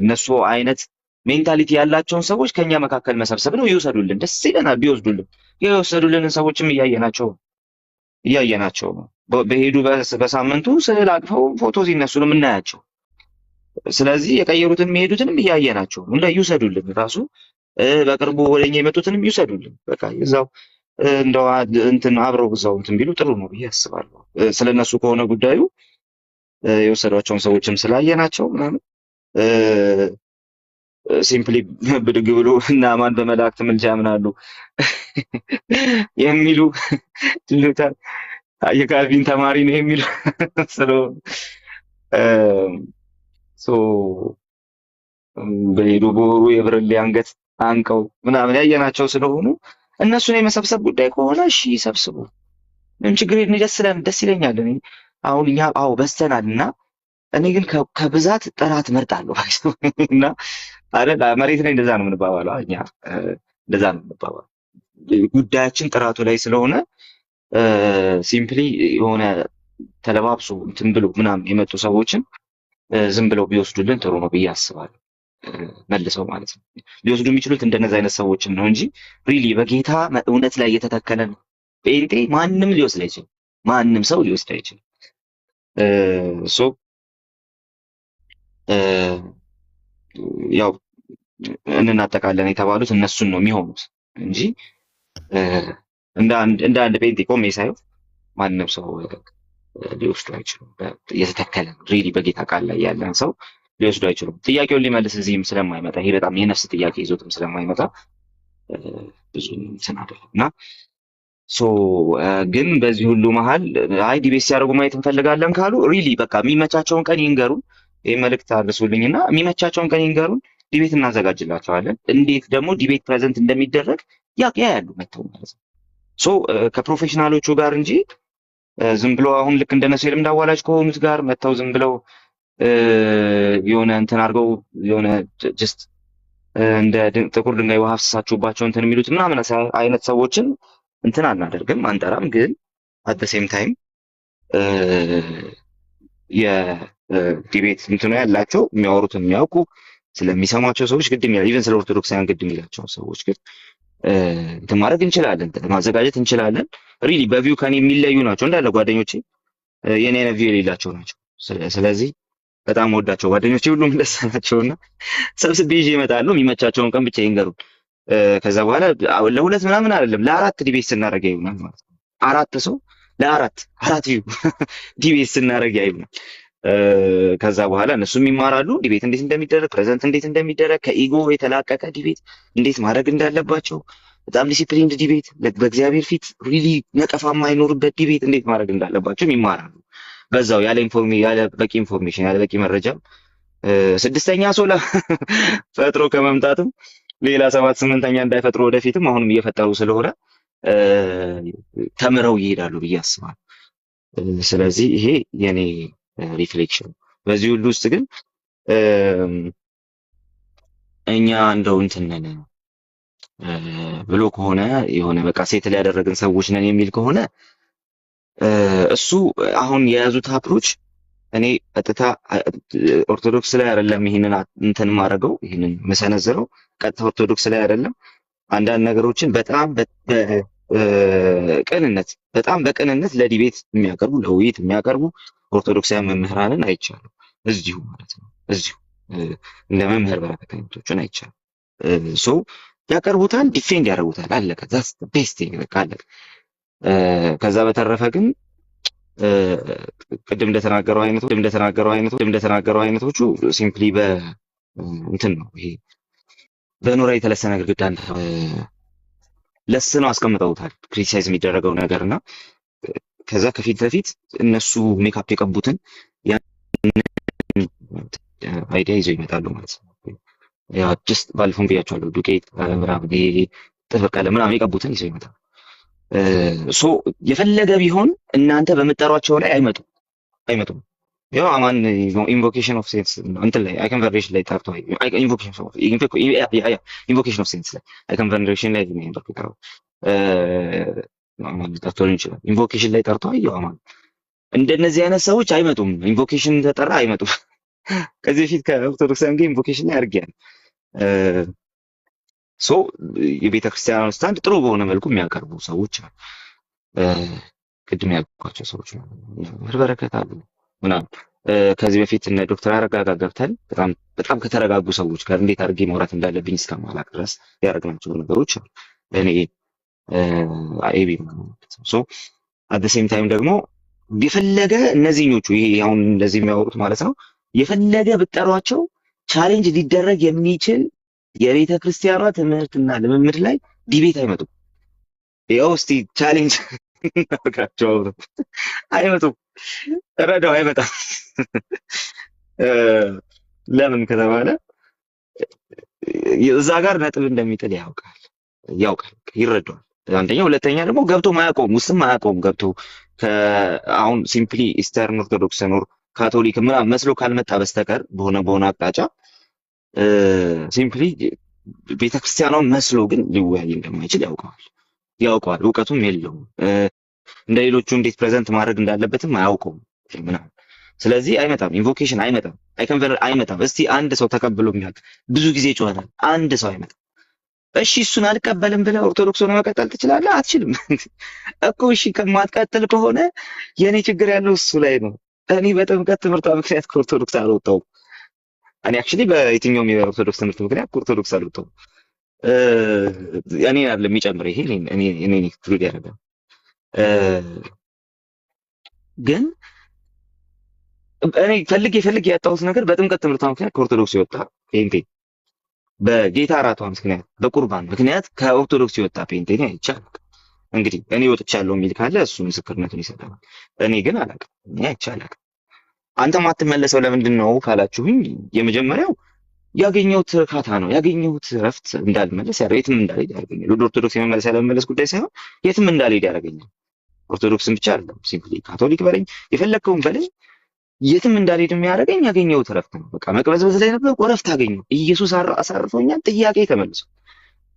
እነሱ አይነት ሜንታሊቲ ያላቸውን ሰዎች ከኛ መካከል መሰብሰብ ነው። ይወሰዱልን፣ ደስ ይለናል ቢወስዱልን። የወሰዱልንን ሰዎችም እያየናቸው በሄዱ በሳምንቱ ስዕል አቅፈው ፎቶ ሲነሱ ነው የምናያቸው። ስለዚህ የቀየሩትን የሚሄዱትንም እያየናቸው እንደ ይውሰዱልን፣ ራሱ በቅርቡ ወደኛ የመጡትንም ይውሰዱልን። በቃ እዛው እንደው እንትን አብረው እዛው እንትን ቢሉ ጥሩ ነው ብዬ አስባለሁ። ስለነሱ ከሆነ ጉዳዩ የወሰዷቸውን ሰዎችም ስላየናቸው ምናምን ሲምፕሊ ብድግ ብሎ እና ማን በመላእክት ምልጃ ያምናሉ የሚሉ ትሉታል የካልቪን ተማሪ ነው የሚሉ በሄዱ በወሩ የብርሌ አንገት አንቀው ምናምን ያየናቸው ስለሆኑ እነሱን የመሰብሰብ ጉዳይ ከሆነ እሺ ሰብስቡ፣ ምን ችግር ደስ ይለኛል። አሁን እኛ በስተናል እና እኔ ግን ከብዛት ጥራት መርጣለሁ እና አይደል መሬት ላይ እንደዛ ነው የምንባባለው። እኛ እንደዛ ነው የምንባባለው። ጉዳያችን ጥራቱ ላይ ስለሆነ ሲምፕሊ የሆነ ተለባብሶ እንትን ብሎ ምናምን የመጡ ሰዎችን ዝም ብለው ቢወስዱልን ጥሩ ነው ብዬ አስባለሁ። መልሰው ማለት ነው ሊወስዱ የሚችሉት እንደነዚህ አይነት ሰዎችን ነው እንጂ ሪሊ በጌታ እውነት ላይ የተተከለ ነው ጴንጤ ማንም ሊወስድ አይችልም። ማንም ሰው ሊወስድ አይችልም። ያው እንናጠቃለን የተባሉት እነሱን ነው የሚሆኑት እንጂ እንደ አንድ ጴንጤ ቆሜ ሳይሆን ማንም ሰው ሊወስዱ አይችሉም። የተተከለ ሪሊ በጌታ ቃል ላይ ያለን ሰው ሊወስዱ አይችሉም። ጥያቄውን ሊመልስ እዚህም ስለማይመጣ ይሄ በጣም የነፍስ ጥያቄ ይዞትም ስለማይመጣ ብዙ እንትን አይደለም እና ግን በዚህ ሁሉ መሀል ዲቤት ሲያደርጉ ማየት እንፈልጋለን ካሉ ሪሊ በቃ የሚመቻቸውን ቀን ይንገሩን። ይህ መልእክት አድርሱልኝና የሚመቻቸውን ቀን ይንገሩን፣ ዲቤት እናዘጋጅላቸዋለን። እንዴት ደግሞ ዲቤት ፕሬዘንት እንደሚደረግ ያሉ መተው ማለት ነው ከፕሮፌሽናሎቹ ጋር እንጂ ዝም ብሎ አሁን ልክ እንደነሱ የልምድ አዋላጅ ከሆኑት ጋር መተው ዝም ብለው የሆነ እንትን አድርገው የሆነ ጀስት እንደ ጥቁር ድንጋይ ውሃ አፍስሳችሁባቸው እንትን የሚሉት ምናምን አይነት ሰዎችን እንትን አናደርግም፣ አንጠራም። ግን አት ሴም ታይም የዲቤት እንትኑ ያላቸው የሚያወሩትን የሚያውቁ ስለሚሰሟቸው ሰዎች ግድ የሚላል ኢቨን ስለ ኦርቶዶክሳውያን ግድ የሚላቸው ሰዎች ግን እንትን ማድረግ እንችላለን፣ ማዘጋጀት እንችላለን። ሪሊ በቪው ከኔ የሚለዩ ናቸው እንዳለ ጓደኞቼ፣ የኔ አይነት ቪው የሌላቸው ናቸው። ስለዚህ በጣም ወዳቸው ጓደኞቼ ሁሉም እንደዛ ናቸውና ሰብስቤ ይዤ እመጣለሁ። የሚመቻቸውን ቀን ብቻ ይንገሩን። ከዛ በኋላ ለሁለት ምናምን አይደለም ለአራት ዲቤት ስናደርግ ይሆናል ማለት ነው። አራት ሰው ለአራት ቪው ዲቤት ስናደርግ ይሆናል። ከዛ በኋላ እነሱም ይማራሉ ዲቤት እንዴት እንደሚደረግ፣ ፕሬዘንት እንዴት እንደሚደረግ፣ ከኢጎ የተላቀቀ ዲቤት እንዴት ማድረግ እንዳለባቸው፣ በጣም ዲሲፕሊንድ ዲቤት፣ በእግዚአብሔር ፊት ሪሊ ነቀፋ የማይኖርበት ዲቤት እንዴት ማድረግ እንዳለባቸው ይማራሉ። በዛው ያለ በቂ ኢንፎርሜሽን ያለ በቂ መረጃ ስድስተኛ ሶላ ፈጥሮ ከመምጣትም ሌላ 7-8ኛ እንዳይፈጥሩ ወደፊትም አሁንም እየፈጠሩ ስለሆነ ተምረው ይሄዳሉ ብዬ አስባለሁ። ስለዚህ ይሄ የኔ ሪፍሌክሽን። በዚህ ሁሉ ውስጥ ግን እኛ እንደው እንትን ነን ብሎ ከሆነ የሆነ በቃ ሴትል ያደረግን ሰዎች ነን የሚል ከሆነ እሱ አሁን የያዙት አፕሮች እኔ ቀጥታ ኦርቶዶክስ ላይ አይደለም ይሄንን እንትን ማድረገው ይሄንን መሰነዘረው ቀጥታ ኦርቶዶክስ ላይ አይደለም። አንዳንድ ነገሮችን በጣም በቅንነት ለዲቤት የሚያቀርቡ ለውይይት የሚያቀርቡ ኦርቶዶክሳውያን መምህራንን አይቻለሁ። እዚሁ ማለት ነው እዚሁ እንደ መምህር በረከት አይነቶችን አይቻለሁ። ሶ ያቀርቡታል፣ ዲፌንድ ያደርጉታል። አለቀ። ዛስ ቤስት በቃ አለቀ። ከዛ በተረፈ ግን ቅድም እንደተናገረው አይነቶቹ ሲምፕሊ እንትን ነው ይሄ በኖራ የተለሰነ ግድግዳ ለስነው አስቀምጠውታል ክሪቲሳይዝ የሚደረገው ነገርና ከዛ ከፊት ለፊት እነሱ ሜካፕ የቀቡትን አይዲያ ይዘው ይመጣሉ ማለት ነው። ያ ጀስት ባለፈውን ብያቸዋለሁ። ዱቄት ምናምን ጥፍር ቀለም ምናምን የቀቡትን ይዘው ይመጣሉ። ሶ የፈለገ ቢሆን እናንተ በምትጠሯቸው ላይ አይመጡም። ያው አማን ኢንቮኬሽን ኦፍ ሴንስ እንትን ላይ አይ ኮንቨርሴሽን ላይ ጠርቶ ኢንቮኬሽን ኦፍ ሴንስ ላይ አይ ኮንቨርሴሽን ላይ ነው አማን ጠርቶ ይችላል። ኢንቮኬሽን ላይ ጠርቶ አየው አማን እንደነዚህ አይነት ሰዎች አይመጡም። ኢንቮኬሽን ተጠራ አይመጡም። ከዚህ በፊት ከኦርቶዶክሳውያን ጋር ኢንቮኬሽን ላይ አድርጌያለሁ። ሶ የቤተ ክርስቲያኗን ስታንድ ጥሩ በሆነ መልኩ የሚያቀርቡ ሰዎች አሉ። ቅድም ያልኳቸው ሰዎች በረከት አሉ ምናምን። ከዚህ በፊት እነ ዶክተር አረጋ ጋር ገብተን በጣም ከተረጋጉ ሰዎች ጋር እንዴት አድርጌ ማውራት እንዳለብኝ እስከማላቅ ድረስ ያደረግናቸው ነገሮች አሉ። እኔ ኤቢ ሶ አት ዘ ሴም ታይም ደግሞ የፈለገ እነዚህኞቹ ይሄ አሁን እንደዚህ የሚያወሩት ማለት ነው የፈለገ ብጠሯቸው ቻሌንጅ ሊደረግ የሚችል የቤተ ክርስቲያኗ ትምህርትና ልምምድ ላይ ዲቤት አይመጡም። ያው እስቲ ቻሌንጅ እናርጋቸው። አይመጡም። ረዳው አይመጣም። ለምን ከተባለ እዛ ጋር ነጥብ እንደሚጥል ያውቃል፣ ይረዳዋል። አንደኛ፣ ሁለተኛ ደግሞ ገብቶ ማያውቀውም ገብቶ አሁን ሲምፕሊ ኢስተርን ኦርቶዶክስ ኖር ካቶሊክ ምናምን መስሎ ካልመጣ በስተቀር በሆነ አቅጣጫ ሲምፕሊ ቤተክርስቲያኗን መስሎ ግን ሊወያይ እንደማይችል ያውቀዋል። እውቀቱም የለውም። እንደ ሌሎቹ እንዴት ፕሬዘንት ማድረግ እንዳለበትም አያውቀውም ምናምን። ስለዚህ አይመጣም፣ ኢንቮኬሽን አይመጣም። እስቲ አንድ ሰው ተቀብሎ የሚያውቅ ብዙ ጊዜ ጮኸናል። አንድ ሰው አይመጣም። እሺ እሱን አልቀበልም ብለህ ኦርቶዶክስ ሆነ መቀጠል ትችላለህ? አትችልም እኮ። እሺ ከማትቀጥል ከሆነ የኔ ችግር ያለው እሱ ላይ ነው። እኔ በጥምቀት ትምህርቷ ምክንያት ከኦርቶዶክስ አልወጣሁም። እኔ አክቹሊ በየትኛውም የኦርቶዶክስ ትምህርት ምክንያት ከኦርቶዶክስ አልወጣሁም። እኔ አይደለም የሚጨምር ይሄ እኔ ትሩድ ያደረገ ግን እኔ ፈልጌ ያጣሁት ነገር በጥምቀት ትምህርቷ ምክንያት ከኦርቶዶክስ ይወጣ ፔንቴ፣ በጌታ እራቷ ምክንያት በቁርባን ምክንያት ከኦርቶዶክስ ይወጣ ፔንቴ ነው አይቻልም። እንግዲህ እኔ ወጥቻለሁ የሚል ካለ እሱ ምስክርነቱን ይሰጣል። እኔ ግን አላውቅም። እኔ አይቻልም። አንተ ማትመለሰው ለምንድን ነው ካላችሁኝ፣ የመጀመሪያው ያገኘሁት እርካታ ነው። ያገኘሁት እረፍት እንዳልመለስ የትም እንዳልሄድ ያደርገኛል። ወደ ኦርቶዶክስ የመመለስ ያለመመለስ ጉዳይ ሳይሆን የትም እንዳልሄድ ያደርገኛል። ኦርቶዶክስን ብቻ አይደለም፣ ሲምፕሊ ካቶሊክ በለኝ የፈለግከውን በለኝ፣ የትም እንዳልሄድ የሚያደርገኝ ያገኘሁት እረፍት ነው። በቃ መቅበዝበዝ ላይ ነበር፣ እረፍት አገኘሁ። ኢየሱስ አሳርፎኛል። ጥያቄ ተመልሶ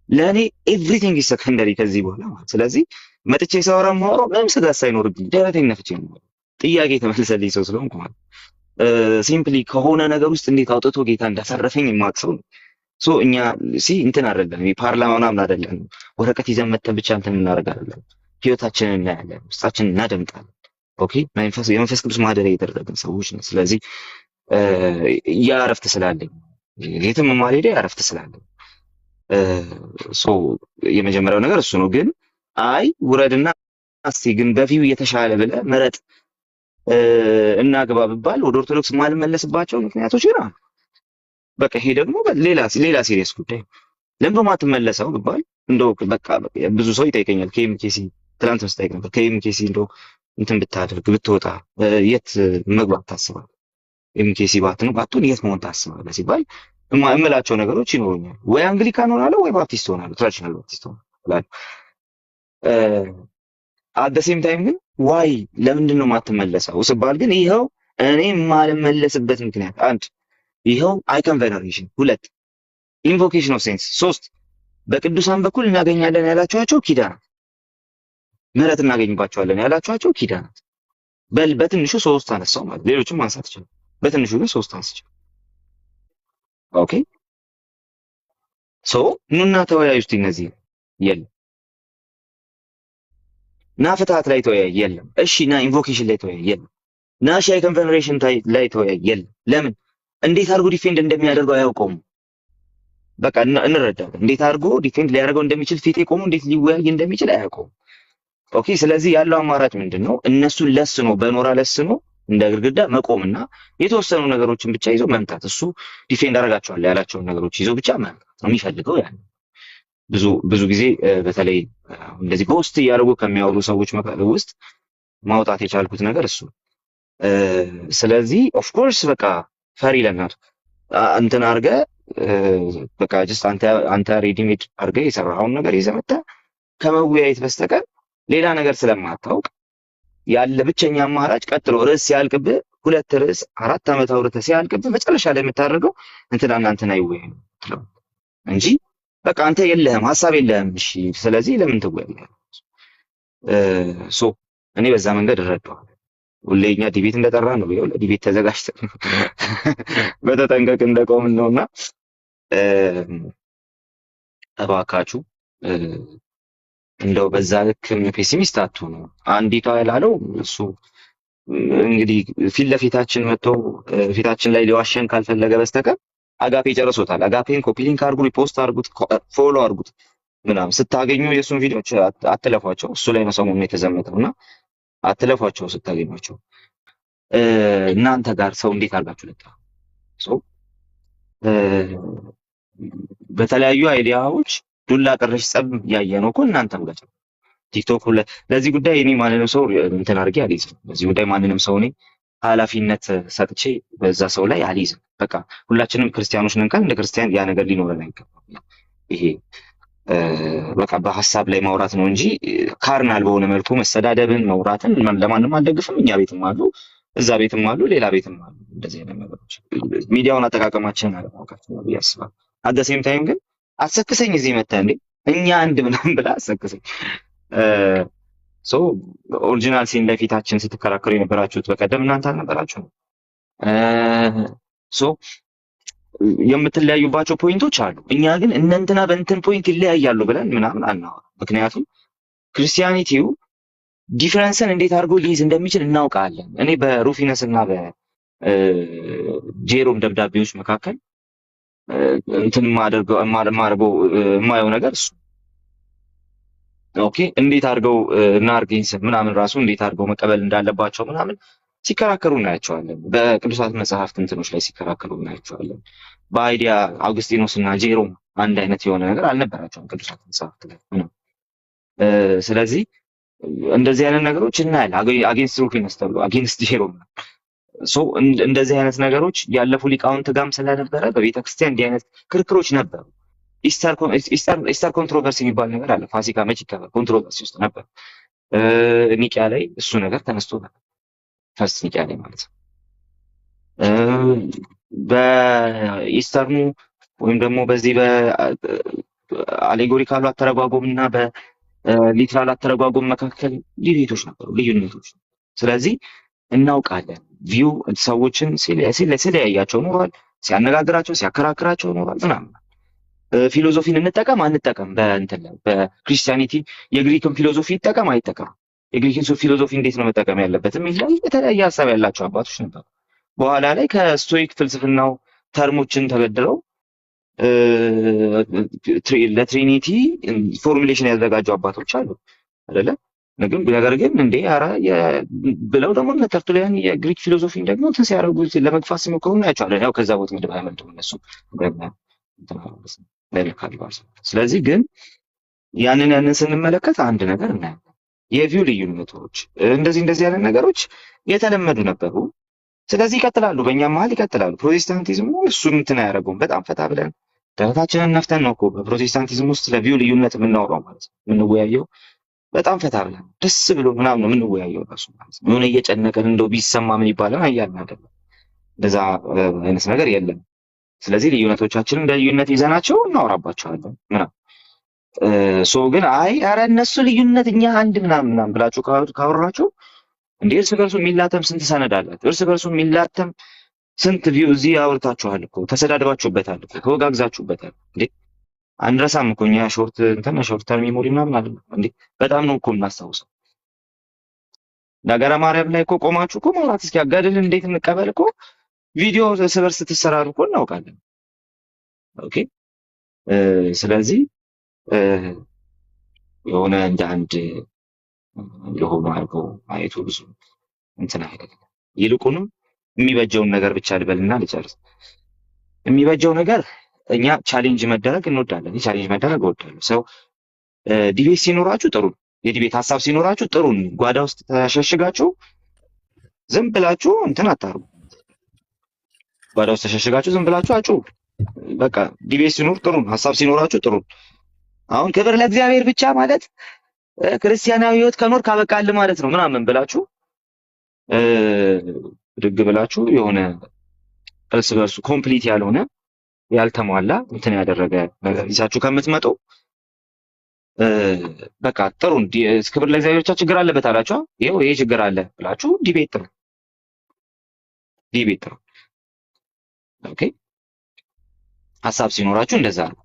ለእኔ ኤቭሪቲንግ ኢዝ ሰከንደሪ ከዚህ በኋላ ማለት። ስለዚህ መጥቼ ሳወራ የማወራው ምንም ስጋት ሳይኖርብኝ ደረቴን ነፍቼ ነው። ጥያቄ ተመልሰልኝ ሰው ስለሆንኩ ማለት ሲምፕሊ ከሆነ ነገር ውስጥ እንዴት አውጥቶ ጌታ እንዳሳረፈኝ የማውቅ ሰው ነው። ሶ እኛ እንትን አይደለም፣ ፓርላማ ምናምን አይደለም፣ ወረቀት ይዘን መተን ብቻ እንትን እናደርጋለን። ህይወታችንን እናያለን፣ ውስጣችንን እናደምጣለን። ኦኬ የመንፈስ ቅዱስ ማደሪያ የተደረገን ሰዎች ነው። ስለዚህ ያ እረፍት ስላለኝ የትም ማልሄድ ያ እረፍት ስላለኝ ሶ የመጀመሪያው ነገር እሱ ነው። ግን አይ ውረድና እስቲ ግን በፊው የተሻለ ብለህ ምረጥ እና ግባ ብባል ወደ ኦርቶዶክስ ማልመለስባቸው ምክንያቶች ግን አሉ። በቃ ይሄ ደግሞ ሌላ ሲሪየስ ጉዳይ። ለምን ማትመለሰው ብባል እንደው በቃ ብዙ ሰው ይጠይቀኛል። ከኤምኬሲ ትላንት መስጠይቅ ነበር። ከኤምኬሲ እንደው እንትን ብታደርግ ብትወጣ የት መግባት ታስባለህ? ኤምኬሲ ባትሆን የት መሆን ታስባለህ ሲባል እምላቸው ነገሮች ይኖሩኛል። ወይ አንግሊካን ሆናለሁ ወይ ባፕቲስት ሆናለሁ፣ ትራዲሽናል ባፕቲስት ሆናለሁ። አት ዘ ሴም ታይም ግን ዋይ ለምንድን ነው የማትመለሰው ስባል ግን ይኸው እኔ የማልመለስበት ምክንያት አንድ ይኸው አይከን ቬነሬሽን፣ ሁለት ኢንቮኬሽን ኦፍ ሴንስ፣ ሶስት በቅዱሳን በኩል እናገኛለን ያላችኋቸው ኪዳናት፣ ምህረት እናገኝባቸዋለን ያላችኋቸው ኪዳናት። በትንሹ 3 አነሳው ማለት ሌሎችም ማንሳት ይችላል። በትንሹ ግን 3 አንስቻለሁ። ኦኬ ሶ ኑና ተወያዩ እስቲ። እነዚህ የለም ና ፍትሐት ላይ ተወያይ የለም። እሺ ና ኢንቮኬሽን ላይ ተወያይ የለም። ና ሻይ ኮንቨርሴሽን ላይ ተወያይ የለም። ለምን? እንዴት አድርጎ ዲፌንድ እንደሚያደርገው አያውቀውም። በቃ እንረዳለን። እንዴት አድርጎ ዲፌንድ ሊያደርገው እንደሚችል ፊቴ ቆሞ እንዴት ሊወያይ እንደሚችል አያውቀውም። ኦኬ ስለዚህ ያለው አማራጭ ምንድነው? እነሱን ለስኖ በኖራ ለስኖ እንደ ግድግዳ መቆምና የተወሰኑ ነገሮችን ብቻ ይዞ መምታት። እሱ ዲፌንድ አደርጋቸዋለሁ ያላቸውን ነገሮች ይዞ ብቻ መምታት ነው የሚፈልገው። ያን ብዙ ጊዜ በተለይ እንደዚህ በውስጥ እያደረጉ ከሚያወሩ ሰዎች ውስጥ ማውጣት የቻልኩት ነገር እሱ። ስለዚህ ኦፍ ኮርስ በቃ ፈሪ ለምናቱ እንትን አድርገህ በቃ ጀስት አንተ ሬዲሜድ አድርገህ የሰራኸውን ነገር ይዘህ መተህ ከመወያየት በስተቀር ሌላ ነገር ስለማታውቅ ያለ ብቸኛ አማራጭ ቀጥሎ ርዕስ ሲያልቅብህ 2 ርዕስ 4 ዓመት አውርተህ ሲያልቅብህ መጨረሻ ላይ የምታደርገው እንትና ይወያዩ እንጂ በቃ አንተ የለህም ሐሳብ የለህም። እሺ ስለዚህ ለምን ትወያያለህ? ሶ እኔ በዛ መንገድ እረዳዋለሁ። ሁሌ እኛ ዲቤት እንደጠራ ነው ይኸውልህ ዲቤት ተዘጋጅተን በተጠንቀቅ እንደቆምን ነውና እባካችሁ እንደው በዛ ልክ ፔሲሚስት አትሁኑ። አንዲ ካላለው እሱ እንግዲህ ፊት ለፊታችን መጥቶ ፊታችን ላይ ሊዋሸን ካልፈለገ በስተቀር አጋፔ ጨርሶታል። አጋፔን ኮፒ ሊንክ አድርጉ፣ ሪፖስት አድርጉት፣ ፎሎ አድርጉት ምናምን። ስታገኙ የእሱን ቪዲዮዎች አትለፏቸው። እሱ ላይ ነው ሰሞኑን የተዘመተውና አትለፏቸው ስታገኟቸው። እናንተ ጋር ሰው እንዴት አድርጋችሁ ለጣ ሰው በተለያዩ አይዲያዎች ዱላ ቀረሽ ጸብ ያየነው እኮ እናንተም ጋር ቲክቶክ ለዚህ ጉዳይ እኔ ማንንም ሰው እንትን አድርጌ አልይዝም። ለዚህ ጉዳይ ማንንም ሰው እኔ ኃላፊነት ሰጥቼ በዛ ሰው ላይ አልይዝም። በቃ ሁላችንም ክርስቲያኖች ነን ካል እንደ ክርስቲያን ያ ነገር ሊኖረን አይገባም። ይሄ በቃ በሐሳብ ላይ ማውራት ነው እንጂ ካርናል በሆነ መልኩ መሰዳደብን መውራትን ለማንም አልደግፍም። እኛ ቤትም አሉ፣ እዛ ቤትም አሉ፣ ሌላ ቤትም አሉ። እንደዚህ አይነት ነገሮች ሚዲያውን አጠቃቀማችንን አለማወቃችን ነው ያስባል። አት ሴም ታይም ግን አሰክሰኝ እዚህ መጣ እንዴ እኛ አንድ ምናምን ብላ አሰክሰኝ። ሶ ኦሪጂናል ሲን ላይ ፊታችን ስትከራከሩ የነበራችሁት በቀደም እናንተ አልነበራችሁ። ሶ የምትለያዩባቸው ፖይንቶች አሉ። እኛ ግን እነንትና በእንትን ፖይንት ይለያያሉ ብለን ምናምን አናወራም። ምክንያቱም ክርስቲያኒቲው ዲፈረንስን እንዴት አድርጎ ሊይዝ እንደሚችል እናውቃለን። እኔ በሩፊነስ እና በጄሮም ደብዳቤዎች መካከል እንትን የማየው ነገር እሱ ኦኬ እንዴት አድርገው ናርጌንስ ምናምን ራሱ እንዴት አድርገው መቀበል እንዳለባቸው ምናምን ሲከራከሩ እናያቸዋለን። በቅዱሳት መጽሐፍት እንትኖች ላይ ሲከራከሩ እናያቸዋለን። በአይዲያ አውግስጢኖስ እና ጄሮም አንድ አይነት የሆነ ነገር አልነበራቸውም ቅዱሳት መጽሐፍት ላይ ምናምን። ስለዚህ እንደዚህ አይነት ነገሮች እናያለን። አጌንስት ሩፊነስ ተብሎ አጌንስት ጄሮም ሶ እንደዚህ አይነት ነገሮች ያለፉ ሊቃውንት ጋርም ስለነበረ በቤተክርስቲያን እንዲህ አይነት ክርክሮች ነበሩ። ኢስተር ኮንትሮቨርሲ የሚባል ነገር አለ። ፋሲካ መች ይከበር ኮንትሮቨርሲ ውስጥ ነበር። ኒቂያ ላይ እሱ ነገር ተነስቶ ነበር። ፈርስት ኒቂያ ላይ ማለት ነው። በኢስተርኑ ወይም ደግሞ በዚህ በአሌጎሪካሉ አተረጓጎም እና በሊትራል አተረጓጎም መካከል ዲቤቶች ነበሩ፣ ልዩነቶች። ስለዚህ እናውቃለን ቪው ሰዎችን ሲለያያቸው ኖሯል፣ ሲያነጋግራቸው ሲያከራክራቸው ኖሯል ምናምን። ፊሎዞፊን እንጠቀም አንጠቀም፣ በእንትን ላይ በክርስቲያኒቲ የግሪክን ፊሎዞፊ ይጠቀም አይጠቀም፣ የግሪክን ፊሎዞፊ እንዴት ነው መጠቀም ያለበት የሚል ላይ የተለያየ ሀሳብ ያላቸው አባቶች ነበሩ። በኋላ ላይ ከስቶይክ ፍልስፍናው ተርሞችን ተበድረው ለትሪኒቲ ፎርሙሌሽን ያዘጋጁ አባቶች አሉ አይደለ? ነገር ግን እንዴ ኧረ ብለው ደግሞ እነ ተርቱሊያን የግሪክ ፊሎዞፊን ደግሞ እንትን ሲያደርጉ ለመግፋት ሲሞክሩ እናያቸዋለን። ያው ከዛ ቦታ ምድብ አይመልጡም እነሱ ስለዚህ ግን ያንን ስንመለከት አንድ ነገር እናያለን። የቪው ልዩነቶች እንደዚህ ያለን ነገሮች የተለመዱ ነበሩ። ስለዚህ ይቀጥላሉ፣ በእኛም መሀል ይቀጥላሉ። ፕሮቴስታንቲዝሙ እሱን እንትን አያደርገውም። በጣም ፈታ ብለን ደረታችንን ነፍተን ነው እኮ በፕሮቴስታንቲዝም ውስጥ ለቪው ልዩነት የምናወራው ማለት ነው፣ የምንወያየው በጣም ፈታ ብለን ደስ ብሎ ምናምን ነው የምንወያየው ራሱ ማለት ነው። የሆነ እየጨነቀን እንደው ቢሰማ ምን ይባላል አያልን አይደለም፣ እንደዛ አይነት ነገር የለም። ስለዚህ ልዩነቶቻችንን እንደ ልዩነት ይዘናቸው እናወራባቸዋለን ምናምን። ሶ ግን አይ ኧረ እነሱ ልዩነት እኛ አንድ ምናምን ብላችሁ ካወራችሁ እንዴ እርስ በርሱ የሚላተም ስንት ሰነድ አላት፣ እርስ በርሱ የሚላተም ስንት ቪው እዚህ አውርታችኋል እኮ፣ ተሰዳድባችሁበታል እኮ፣ ተወጋግዛችሁበታል እንዴ። አንረሳም እኮ እኛ ሾርት ተርም ሜሞሪ ምናምን አለ እንዴ። በጣም ነው እኮ የምናስታውሰው። ነገረ ማርያም ላይ እኮ ቆማችሁ እኮ ማውራት እስኪ አጋድል እንዴት እንቀበል እኮ ቪዲዮ እርስ በርስ ስትሰራሩ እኮ እናውቃለን። ኦኬ ስለዚህ የሆነ እንደ አንድ ለሆኑ አድርገው ማየቱ ብዙ እንትን አይደለም። ይልቁንም የሚበጀውን ነገር ብቻ ልበልና ልጨርስ። የሚበጀው ነገር እኛ ቻሌንጅ መደረግ እንወዳለን። ቻሌንጅ መደረግ እወዳለሁ። ሰው ዲቤት ሲኖራችሁ ጥሩ፣ የዲቤት ሀሳብ ሲኖራችሁ ጥሩ፣ ጓዳ ውስጥ ተሸሽጋችሁ ዝም ብላችሁ እንትን አታርጉ። ጓዳ ውስጥ ተሸሽጋችሁ ዝም ብላችሁ አጩ። በቃ ዲቤት ሲኖር ጥሩ፣ ሀሳብ ሲኖራችሁ ጥሩ። አሁን ክብር ለእግዚአብሔር ብቻ ማለት ክርስቲያናዊ ህይወት ከኖር ካበቃል ማለት ነው ምናምን ብላችሁ ድግ ብላችሁ የሆነ እርስ በርሱ ኮምፕሊት ያልሆነ ያልተሟላ እንትን ያደረገ ነገር ይዛችሁ ከምትመጡ በቃ ጥሩ ክብር ለእግዚአብሔር ብቻ ችግር አለበት አላችሁ፣ ይሄው ይሄ ችግር አለ ብላችሁ ዲቤት ነው። ኦኬ ሀሳብ ሲኖራችሁ እንደዛ ነው።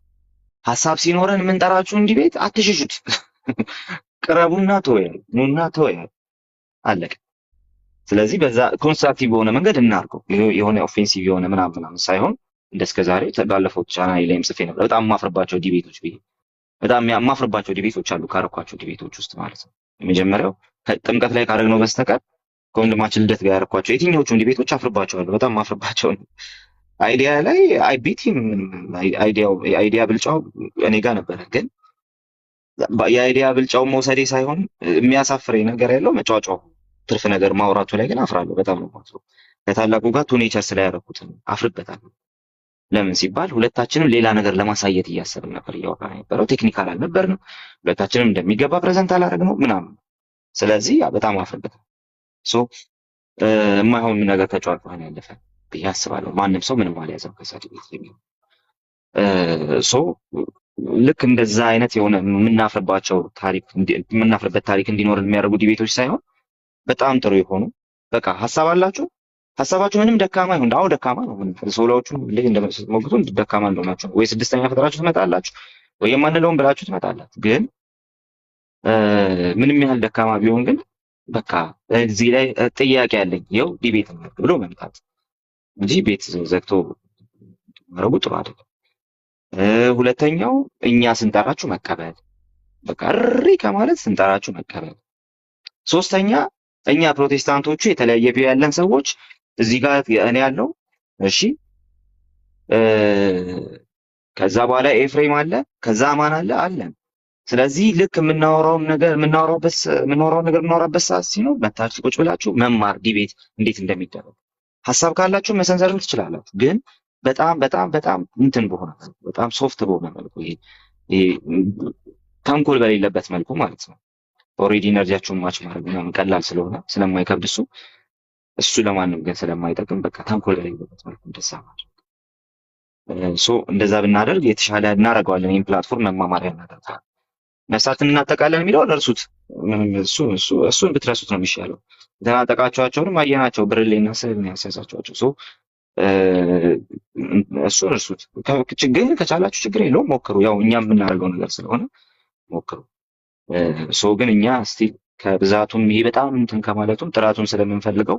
ሀሳብ ሲኖረን የምንጠራችሁን ዲቤት አትሽሹት። ቅረቡና ተወያዩ፣ ኑና ተወያዩ፣ አለቀ። ስለዚህ በዛ ኮንስትራክቲቭ በሆነ መንገድ እናርገው። የሆነ ኦፌንሲቭ የሆነ ምናምን ሳይሆን እንደስከዛሬ ባለፈው ቻናል ላይም ጽፌ ነበር። በጣም የማፍርባቸው ዲቤቶች አሉ ካረኳቸው ዲቤቶች ውስጥ ማለት ነው። የመጀመሪያው ጥምቀት ላይ ካደረግነው በስተቀር ከወንድማችን ልደት ጋር ያረኳቸው የትኛዎቹን ዲቤቶች አፍርባቸዋለሁ። በጣም የማፍርባቸው አይዲያ ላይ አይቢቲም አይዲያ ብልጫው እኔ ጋር ነበረ። ግን የአይዲያ ብልጫው መውሰዴ ሳይሆን የሚያሳፍረኝ ነገር ያለው መጫወጫው ትርፍ ነገር ማውራቱ ላይ ግን አፍራለሁ። በጣም ነው ማፍረው። ከታላቁ ጋር ቱ ኔቸር ስላያረኩትን አፍርበታለሁ። ለምን ሲባል ሁለታችንም ሌላ ነገር ለማሳየት እያሰብን ነበር እያወራን የነበረው። ቴክኒካል አልነበርንም። ሁለታችንም እንደሚገባ ፕሬዘንት አላደረግነው ምናምን። ስለዚህ በጣም አፍርበታል። ሶ የማይሆን ነገር ተጫዋጭ ያለፈ ብዬ አስባለሁ። ማንም ሰው ምንም አልያዘም ከዛ ዲቤት የሚሆን ሶ ልክ እንደዛ አይነት የሆነ የምናፍርበት ታሪክ እንዲኖር የሚያደርጉ ዲቤቶች ሳይሆን በጣም ጥሩ የሆኑ በቃ ሀሳብ አላችሁ፣ ሀሳባችሁ ምንም ደካማ ይሁን አዎ ደካማ ነው። ሶላዎቹ ልጅ እንደምትሞግቱ ደካማ እንደሆናችሁ ወይ ስድስተኛ ፈጥራችሁ ትመጣላችሁ ወይ የማንለውን ብላችሁ ትመጣላችሁ። ግን ምንም ያህል ደካማ ቢሆን ግን በቃ እዚህ ላይ ጥያቄ ያለኝ ይኸው ዲቤት ብሎ መምጣት እንጂ ቤት ዘግቶ ማድረጉ ጥሩ አይደለም። ሁለተኛው እኛ ስንጠራችሁ መቀበል፣ በቃ እሪ ከማለት ስንጠራችሁ መቀበል። ሶስተኛ እኛ ፕሮቴስታንቶቹ የተለያየ ቢው ያለን ሰዎች እዚህ ጋር እኔ ያለው እሺ፣ ከዛ በኋላ ኤፍሬም አለ፣ ከዛ አማን አለን። ስለዚህ ልክ የምናወራውን ነገር የምናወራበት ሰዓት ሲኖር መታችሁ ቁጭ ብላችሁ መማር ዲቤት እንዴት እንደሚደረግ ሀሳብ ካላችሁ መሰንዘርም ትችላላችሁ። ግን በጣም እንትን በሆነ በጣም ሶፍት በሆነ መልኩ ይሄ ተንኮል በሌለበት መልኩ ማለት ነው። ኦልሬዲ ኢነርጂያችሁን ማች ማድረግ ምናምን ቀላል ስለሆነ ስለማይከብድ እሱ እሱ ለማንም ግን ስለማይጠቅም በቃ ተንኮል የሌለበት መልኩ እንደዛ ማድረግ እንደዛ ብናደርግ የተሻለ እናደርገዋለን። ይህን ፕላትፎርም መማማሪያ እናደርጋለን። ነፍሳትን እናጠቃለን የሚለውን እርሱት። እሱን ብትረሱት ነው የሚሻለው። የተናጠቃቸዋቸውንም አየናቸው፣ ብርሌና ስዕል ነው ያስያዛቸዋቸው። እሱን እርሱት። ግን ከቻላችሁ ችግር የለውም ሞክሩ። ያው እኛ የምናደርገው ነገር ስለሆነ ሞክሩ። ግን እኛ ስቲል ከብዛቱም ይሄ በጣም እንትን ከማለቱም ጥራቱን ስለምንፈልገው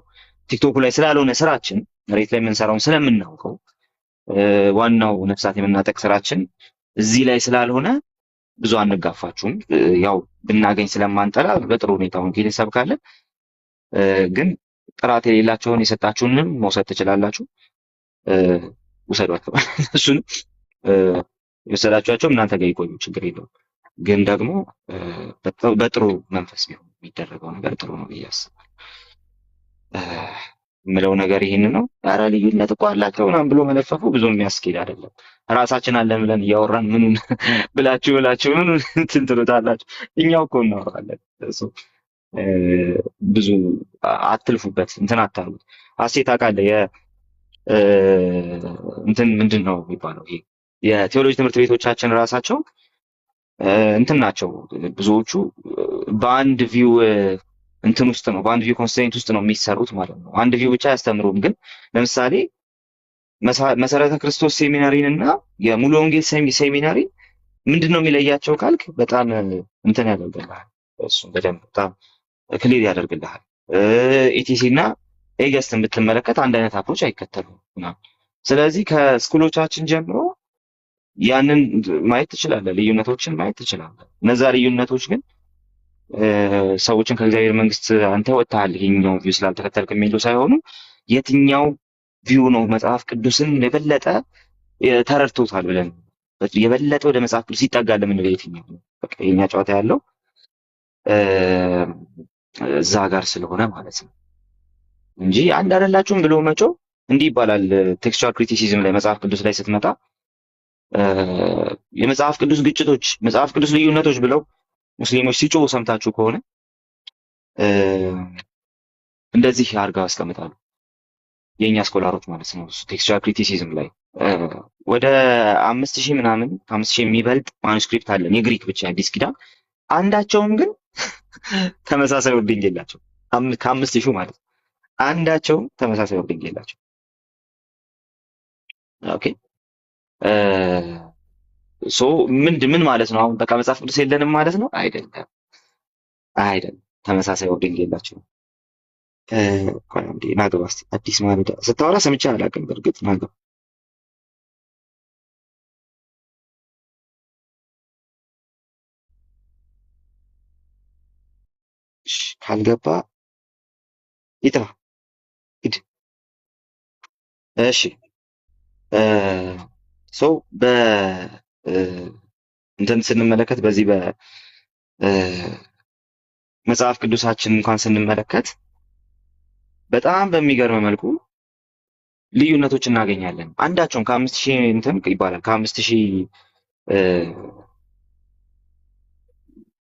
ቲክቶኩ ላይ ስላልሆነ ስራችን መሬት ላይ የምንሰራውን ስለምናውቀው ዋናው ነፍሳት የምናጠቅ ስራችን እዚህ ላይ ስላልሆነ ብዙ አንጋፋችሁም። ያው ብናገኝ ስለማንጠላ በጥሩ ሁኔታ ወንጌል እንሰብካለን። ግን ጥራት የሌላቸውን የሰጣችሁንም መውሰድ ትችላላችሁ። ውሰዷቸው። እሱን የወሰዳችኋቸው እናንተ ጋር ይቆዩ፣ ችግር የለውም። ግን ደግሞ በጥሩ መንፈስ ቢሆን የሚደረገው ነገር ጥሩ ነው ብዬ አስባለሁ። የምለው ነገር ይህን ነው። ኧረ ልዩነት እኮ አላቸው ምናምን ብሎ መለፈፉ ብዙ የሚያስኬድ አይደለም። ራሳችን አለን ብለን እያወራን ምኑን ብላችሁ ምኑን እንትን ትሉታላችሁ? እኛው እኮ እናወራለን። ብዙ አትልፉበት፣ እንትን አታርጉት። ሀሴት ታውቃለህ፣ እንትን ምንድን ነው የሚባለው? ይሄ የቴዎሎጂ ትምህርት ቤቶቻችን ራሳቸው እንትን ናቸው። ብዙዎቹ በአንድ ቪው እንትን ውስጥ ነው፣ በአንድ ቪው ኮንስትሬንት ውስጥ ነው የሚሰሩት ማለት ነው። አንድ ቪው ብቻ አያስተምሩም። ግን ለምሳሌ መሰረተ ክርስቶስ ሴሚናሪን እና የሙሉ ወንጌል ሴሚናሪ ምንድን ነው የሚለያቸው ካልክ በጣም እንትን ያደርግልሃል። እሱም በደንብ በጣም ክሊር ያደርግልሃል። ኢቲሲ እና ኤገስትን ብትመለከት አንድ አይነት አፕሮች አይከተሉም። ስለዚህ ከስኩሎቻችን ጀምሮ ያንን ማየት ትችላለህ፣ ልዩነቶችን ማየት ትችላለህ። እነዛ ልዩነቶች ግን ሰዎችን ከእግዚአብሔር መንግስት አንተ ወጥተሃል ይሄኛው ቪው ስላልተከተልክ የሚሉ ሳይሆኑ የትኛው ቪው ነው መጽሐፍ ቅዱስን የበለጠ ተረድቶታል ብለን የበለጠ ወደ መጽሐፍ ቅዱስ ይጠጋል የምንለው የትኛው ነው። በቃ የኛ ጨዋታ ያለው እዛ ጋር ስለሆነ ማለት ነው እንጂ አንድ አይደላችሁም ብሎ መጮ እንዲህ ይባላል። ቴክስቹዋል ክሪቲሲዝም ላይ መጽሐፍ ቅዱስ ላይ ስትመጣ የመጽሐፍ ቅዱስ ግጭቶች፣ መጽሐፍ ቅዱስ ልዩነቶች ብለው ሙስሊሞች ሲጮሁ ሰምታችሁ ከሆነ እንደዚህ አድርገው ያስቀምጣሉ የኛ ስኮላሮች ማለት ነው። ቴክስቹዋል ክሪቲሲዝም ላይ ወደ 5000 ምናምን 5000 የሚበልጥ ማኑስክሪፕት አለን የግሪክ ብቻ አዲስ ኪዳን። አንዳቸውም ግን ተመሳሳይ ወርዲንግ የላቸው ከ5000 ማለት አንዳቸውም ተመሳሳይ ወርዲንግ የላቸው። ኦኬ ምን ማለት ነው? አሁን በቃ መጽሐፍ ቅዱስ የለንም ማለት ነው? አይደለም። ተመሳሳይ ወርዲንግ የላቸው። ናገባ እስኪ አዲስ ማለዳ ስታወራ ሰምቼ አላውቅም። በእርግጥ ናገባ ካልገባ ይጥራ ሂድ። እሺ እንትን ስንመለከት በዚህ በመጽሐፍ ቅዱሳችን እንኳን ስንመለከት በጣም በሚገርም መልኩ ልዩነቶች እናገኛለን። አንዳቸውም ከ5000 እንትን ይባላል ከ5000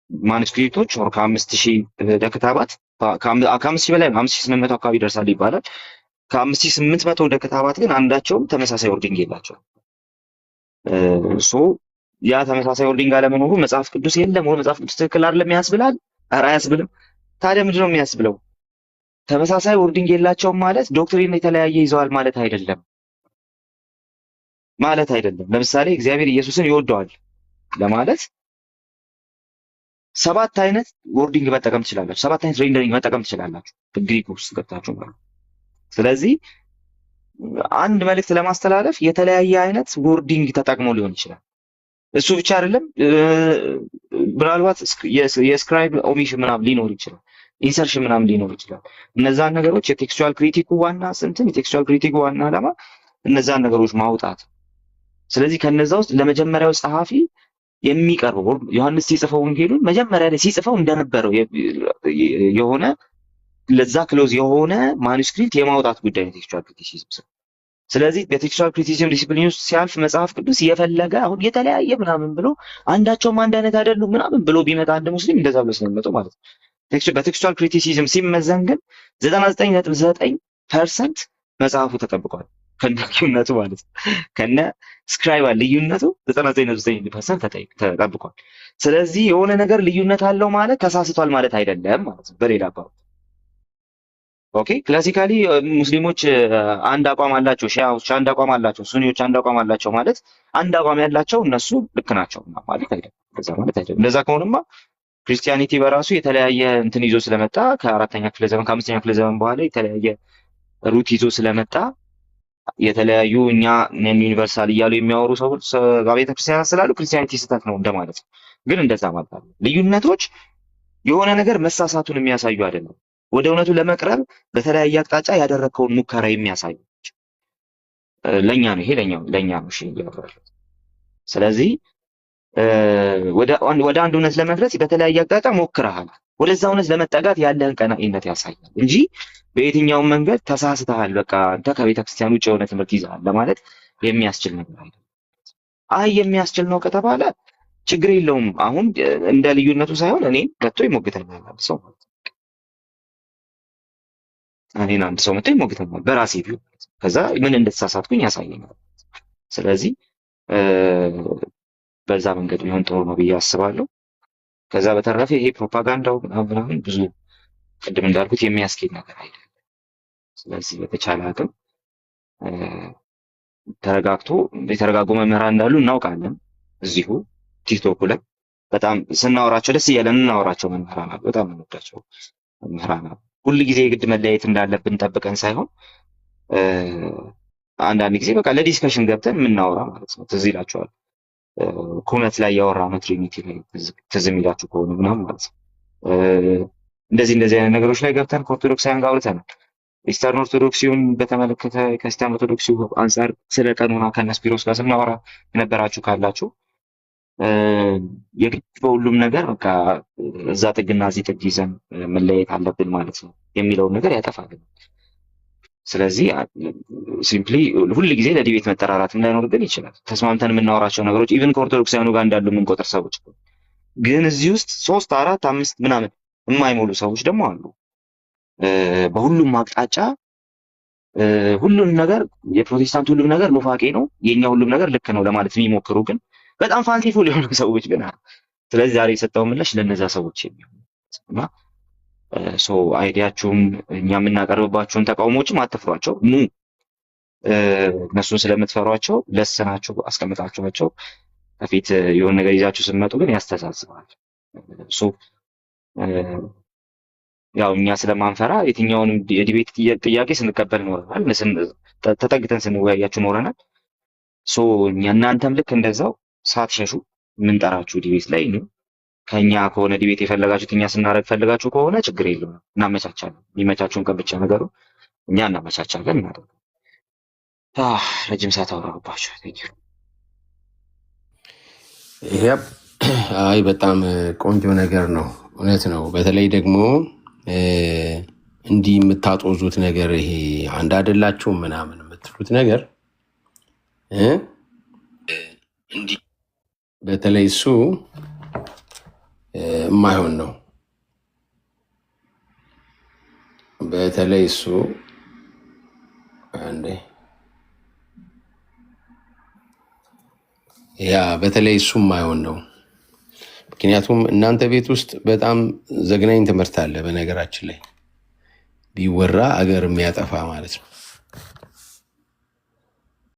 ማኑስክሪፕቶች ወር ከ5000 ደክታባት ከ5000 በላይ 5800 አካባቢ ይደርሳል ይባላል። ከ5800 ደክታባት ግን አንዳቸውም ተመሳሳይ ወርዲንግ የላቸውም። ያ ተመሳሳይ ወርዲንግ አለመኖሩ መጽሐፍ ቅዱስ የለም ወይ መጽሐፍ ቅዱስ ትክክል አይደለም ያስብላል? ኧረ አያስብልም። ታዲያ ምንድን ነው የሚያስብለው? ተመሳሳይ ወርዲንግ የላቸውም ማለት ዶክትሪን የተለያየ ይዘዋል ማለት አይደለም። ለምሳሌ እግዚአብሔር ኢየሱስን ይወደዋል ለማለት 7 አይነት ወርዲንግ መጠቀም ትችላላችሁ። 7 አይነት ሬንደሪንግ መጠቀም ትችላላችሁ ግሪክ ውስጥ ገብታችሁ ማለት። ስለዚህ አንድ መልእክት ለማስተላለፍ የተለያየ አይነት ወርዲንግ ተጠቅሞ ሊሆን ይችላል። እሱ ብቻ አይደለም፣ ምናልባት የስክራይብ ኦሚሽን ምናምን ሊኖር ይችላል፣ ኢንሰርሽን ምናምን ሊኖር ይችላል። እነዛን ነገሮች የቴክስቹዋል ክሪቲኩ ዋና የቴክስቹዋል ክሪቲኩ ዋና ዓላማ እነዛን ነገሮች ማውጣት። ስለዚህ ከነዛ ውስጥ ለመጀመሪያው ጸሐፊ የሚቀርበው ዮሐንስ ሲጽፈው ወንጌሉን መጀመሪያ ላይ ሲጽፈው እንደነበረው የሆነ ለዛ ክሎዝ የሆነ ማኑስክሪፕት የማውጣት ጉዳይ ነው ቴክስቹዋል ክሪቲሲዝም። ስለዚህ በቴክስቹዋል ክሪቲሲዝም ዲሲፕሊን ውስጥ ሲያልፍ መጽሐፍ ቅዱስ የፈለገ አሁን የተለያየ ምናምን ብሎ አንዳቸውም አንድ አይነት አይደሉም ምናምን ብሎ ቢመጣ አንድ ሙስሊም እንደዛ ብሎ ስለሚመጣው ማለት ነው በቴክስቹዋል ክሪቲሲዝም ሲመዘን ግን 99.9% መጽሐፉ ተጠብቋል። ከነ ልዩነቱ ማለት ነው። ከነ ስክራይባል ልዩነቱ 99.9% ተጠብቋል። ስለዚህ የሆነ ነገር ልዩነት አለው ማለት ተሳስቷል ማለት አይደለም ማለት ነው። በሌላ አባባል ኦኬ፣ ክላሲካሊ ሙስሊሞች አንድ አቋም አላቸው፣ ሺዓዎች አንድ አቋም አላቸው፣ ሱኒዎች አንድ አቋም አላቸው ማለት አንድ አቋም ያላቸው እነሱ ልክ ናቸው ማለት አይደለም። እንደዛ ማለት አይደለም። እንደዛ ከሆነማ ክርስቲያኒቲ በራሱ የተለያየ እንትን ይዞ ስለመጣ ከ4ኛ ክፍለ ዘመን ከ5ኛ ክፍለ ዘመን በኋላ የተለያየ ሩት ይዞ ስለመጣ የተለያዩ እኛ ነን ዩኒቨርሳል እያሉ የሚያወሩ ሰዎች ቤተክርስቲያን ስላሉ ክርስቲያኒቲ ስህተት ነው እንደማለት ነው። ግን እንደዛ ማለት ነው። ልዩነቶች የሆነ ነገር መሳሳቱን የሚያሳዩ አይደለም። ወደ እውነቱ ለመቅረብ በተለያየ አቅጣጫ ያደረከውን ሙከራ የሚያሳዩ ለኛ ነው። ይሄ ለኛ ነው። እሺ ይያፈራል። ስለዚህ ወደ አንድ እውነት ለመድረስ በተለያየ አቅጣጫ ሞክረሃል። ወደዛ እውነት ለመጠጋት ያለህን ቀናኢነት ያሳያል እንጂ በየትኛውም መንገድ ተሳስተሃል፣ በቃ አንተ ከቤተክርስቲያን ውጭ የሆነ ትምህርት ይዘሃል ለማለት የሚያስችል ነገር አይደለም። የሚያስችል ነው ከተባለ ችግር የለውም። አሁን እንደ ልዩነቱ ሳይሆን እኔን መጥቶ ይሞግተኛል አንድ ሰው ማለት ነው። እኔን አንድ ሰው መጥቶ ይሞግተኛል በራሴ ቢሆን፣ ከዛ ምን እንደተሳሳትኩኝ ያሳየኛል። ስለዚህ በዛ መንገድ ቢሆን ጥሩ ነው ብዬ አስባለሁ። ከዛ በተረፈ ይሄ ፕሮፓጋንዳው ምናምን ብዙ ቅድም እንዳልኩት የሚያስኬድ ነገር አይደለም። ስለዚህ በተቻለ አቅም የተረጋጉ መምህራን እንዳሉ እናውቃለን። እዚሁ ቲክቶክ ላይ በጣም ስናወራቸው ደስ እያለን እናወራቸው መምህራን አሉ። በጣም እንወዳቸው መምህራን አሉ። ሁል ጊዜ የግድ መለያየት እንዳለብን ጠብቀን ሳይሆን አንዳንድ ጊዜ በቃ ለዲስከሽን ገብተን የምናወራ ማለት ነው። ትዝ ይላቸዋል ኩነት ላይ ያወራ ነው ትሪኒቲ ላይ ትዝ የሚላችሁ ከሆነ ምናምን ማለት ነው። እንደዚህ አይነት ነገሮች ላይ ገብተን ከኦርቶዶክሳውያን ጋር አውርተናል። ኢስተርን ኦርቶዶክሲውን በተመለከተ ከኢስተርን ኦርቶዶክሲው አንጻር ስለ ቀኖና ከነስፒሮስ ጋር ስናወራ የነበራችሁ ካላችሁ የግድ በሁሉም ነገር በቃ እዛ ጥግና እዚህ ጥግ ይዘን መለየት አለብን ማለት ነው የሚለውን ነገር ያጠፋል። ስለዚህ ሲምፕሊ ሁል ጊዜ ለዲቤት መጠራራት እንዳይኖርብን ይችላል። ተስማምተን የምናወራቸው ነገሮች ኢቭን ከኦርቶዶክሳውያኑ ጋር እንዳሉ የምንቆጥር ሰዎች ግን እዚህ ውስጥ 3 4 5 ምናምን የማይሞሉ ሰዎች ደግሞ አሉ። በሁሉም አቅጣጫ ሁሉም ነገር የፕሮቴስታንት ሁሉም ነገር ኑፋቄ ነው፣ የኛ ሁሉም ነገር ልክ ነው ለማለት የሚሞክሩ ግን በጣም ፋንሲፉል የሆኑ ሰዎች ግን አሉ። ስለዚህ ዛሬ የሰጠው ምላሽ ለነዛ ሰዎች የሚሆን እና አይዲያችሁን እኛ የምናቀርብባቸውን ተቃውሞችም አትፍሯቸው። እነሱን ስለምትፈሯቸው ለስናችሁ አስቀምጣችኋቸው ከፊት የሆነ ነገር ይዛችሁ ስትመጡ ግን ያስተሳስባል። ያው እኛ ስለማንፈራ የትኛውንም የዲቤት ጥያቄ ስንቀበል ኖረናል፣ ተጠግተን ስንወያያችሁ ኖረናል። እናንተም ልክ እንደዛው ሳትሸሹ የምንጠራችሁ ዲቤት ላይ ነው። ከኛ ከሆነ ዲቤት የፈለጋችሁት እኛ ስናደርግ ፈልጋችሁ ከሆነ ችግር የለውም፣ እናመቻቻለን። የሚመቻችሁን ቀን ብቻ ነገሩ እኛ እናመቻቻለን። እናደርግ ረጅም ሰዓት አወራሁባችሁ። አይ በጣም ቆንጆ ነገር ነው፣ እውነት ነው። በተለይ ደግሞ እንዲህ የምታጦዙት ነገር ይሄ አንድ አይደላችሁም ምናምን የምትሉት ነገር በተለይ እሱ የማይሆን ነው። በተለይ እሱ በተለይ እሱ የማይሆን ነው። ምክንያቱም እናንተ ቤት ውስጥ በጣም ዘግናኝ ትምህርት አለ። በነገራችን ላይ ቢወራ አገር የሚያጠፋ ማለት ነው።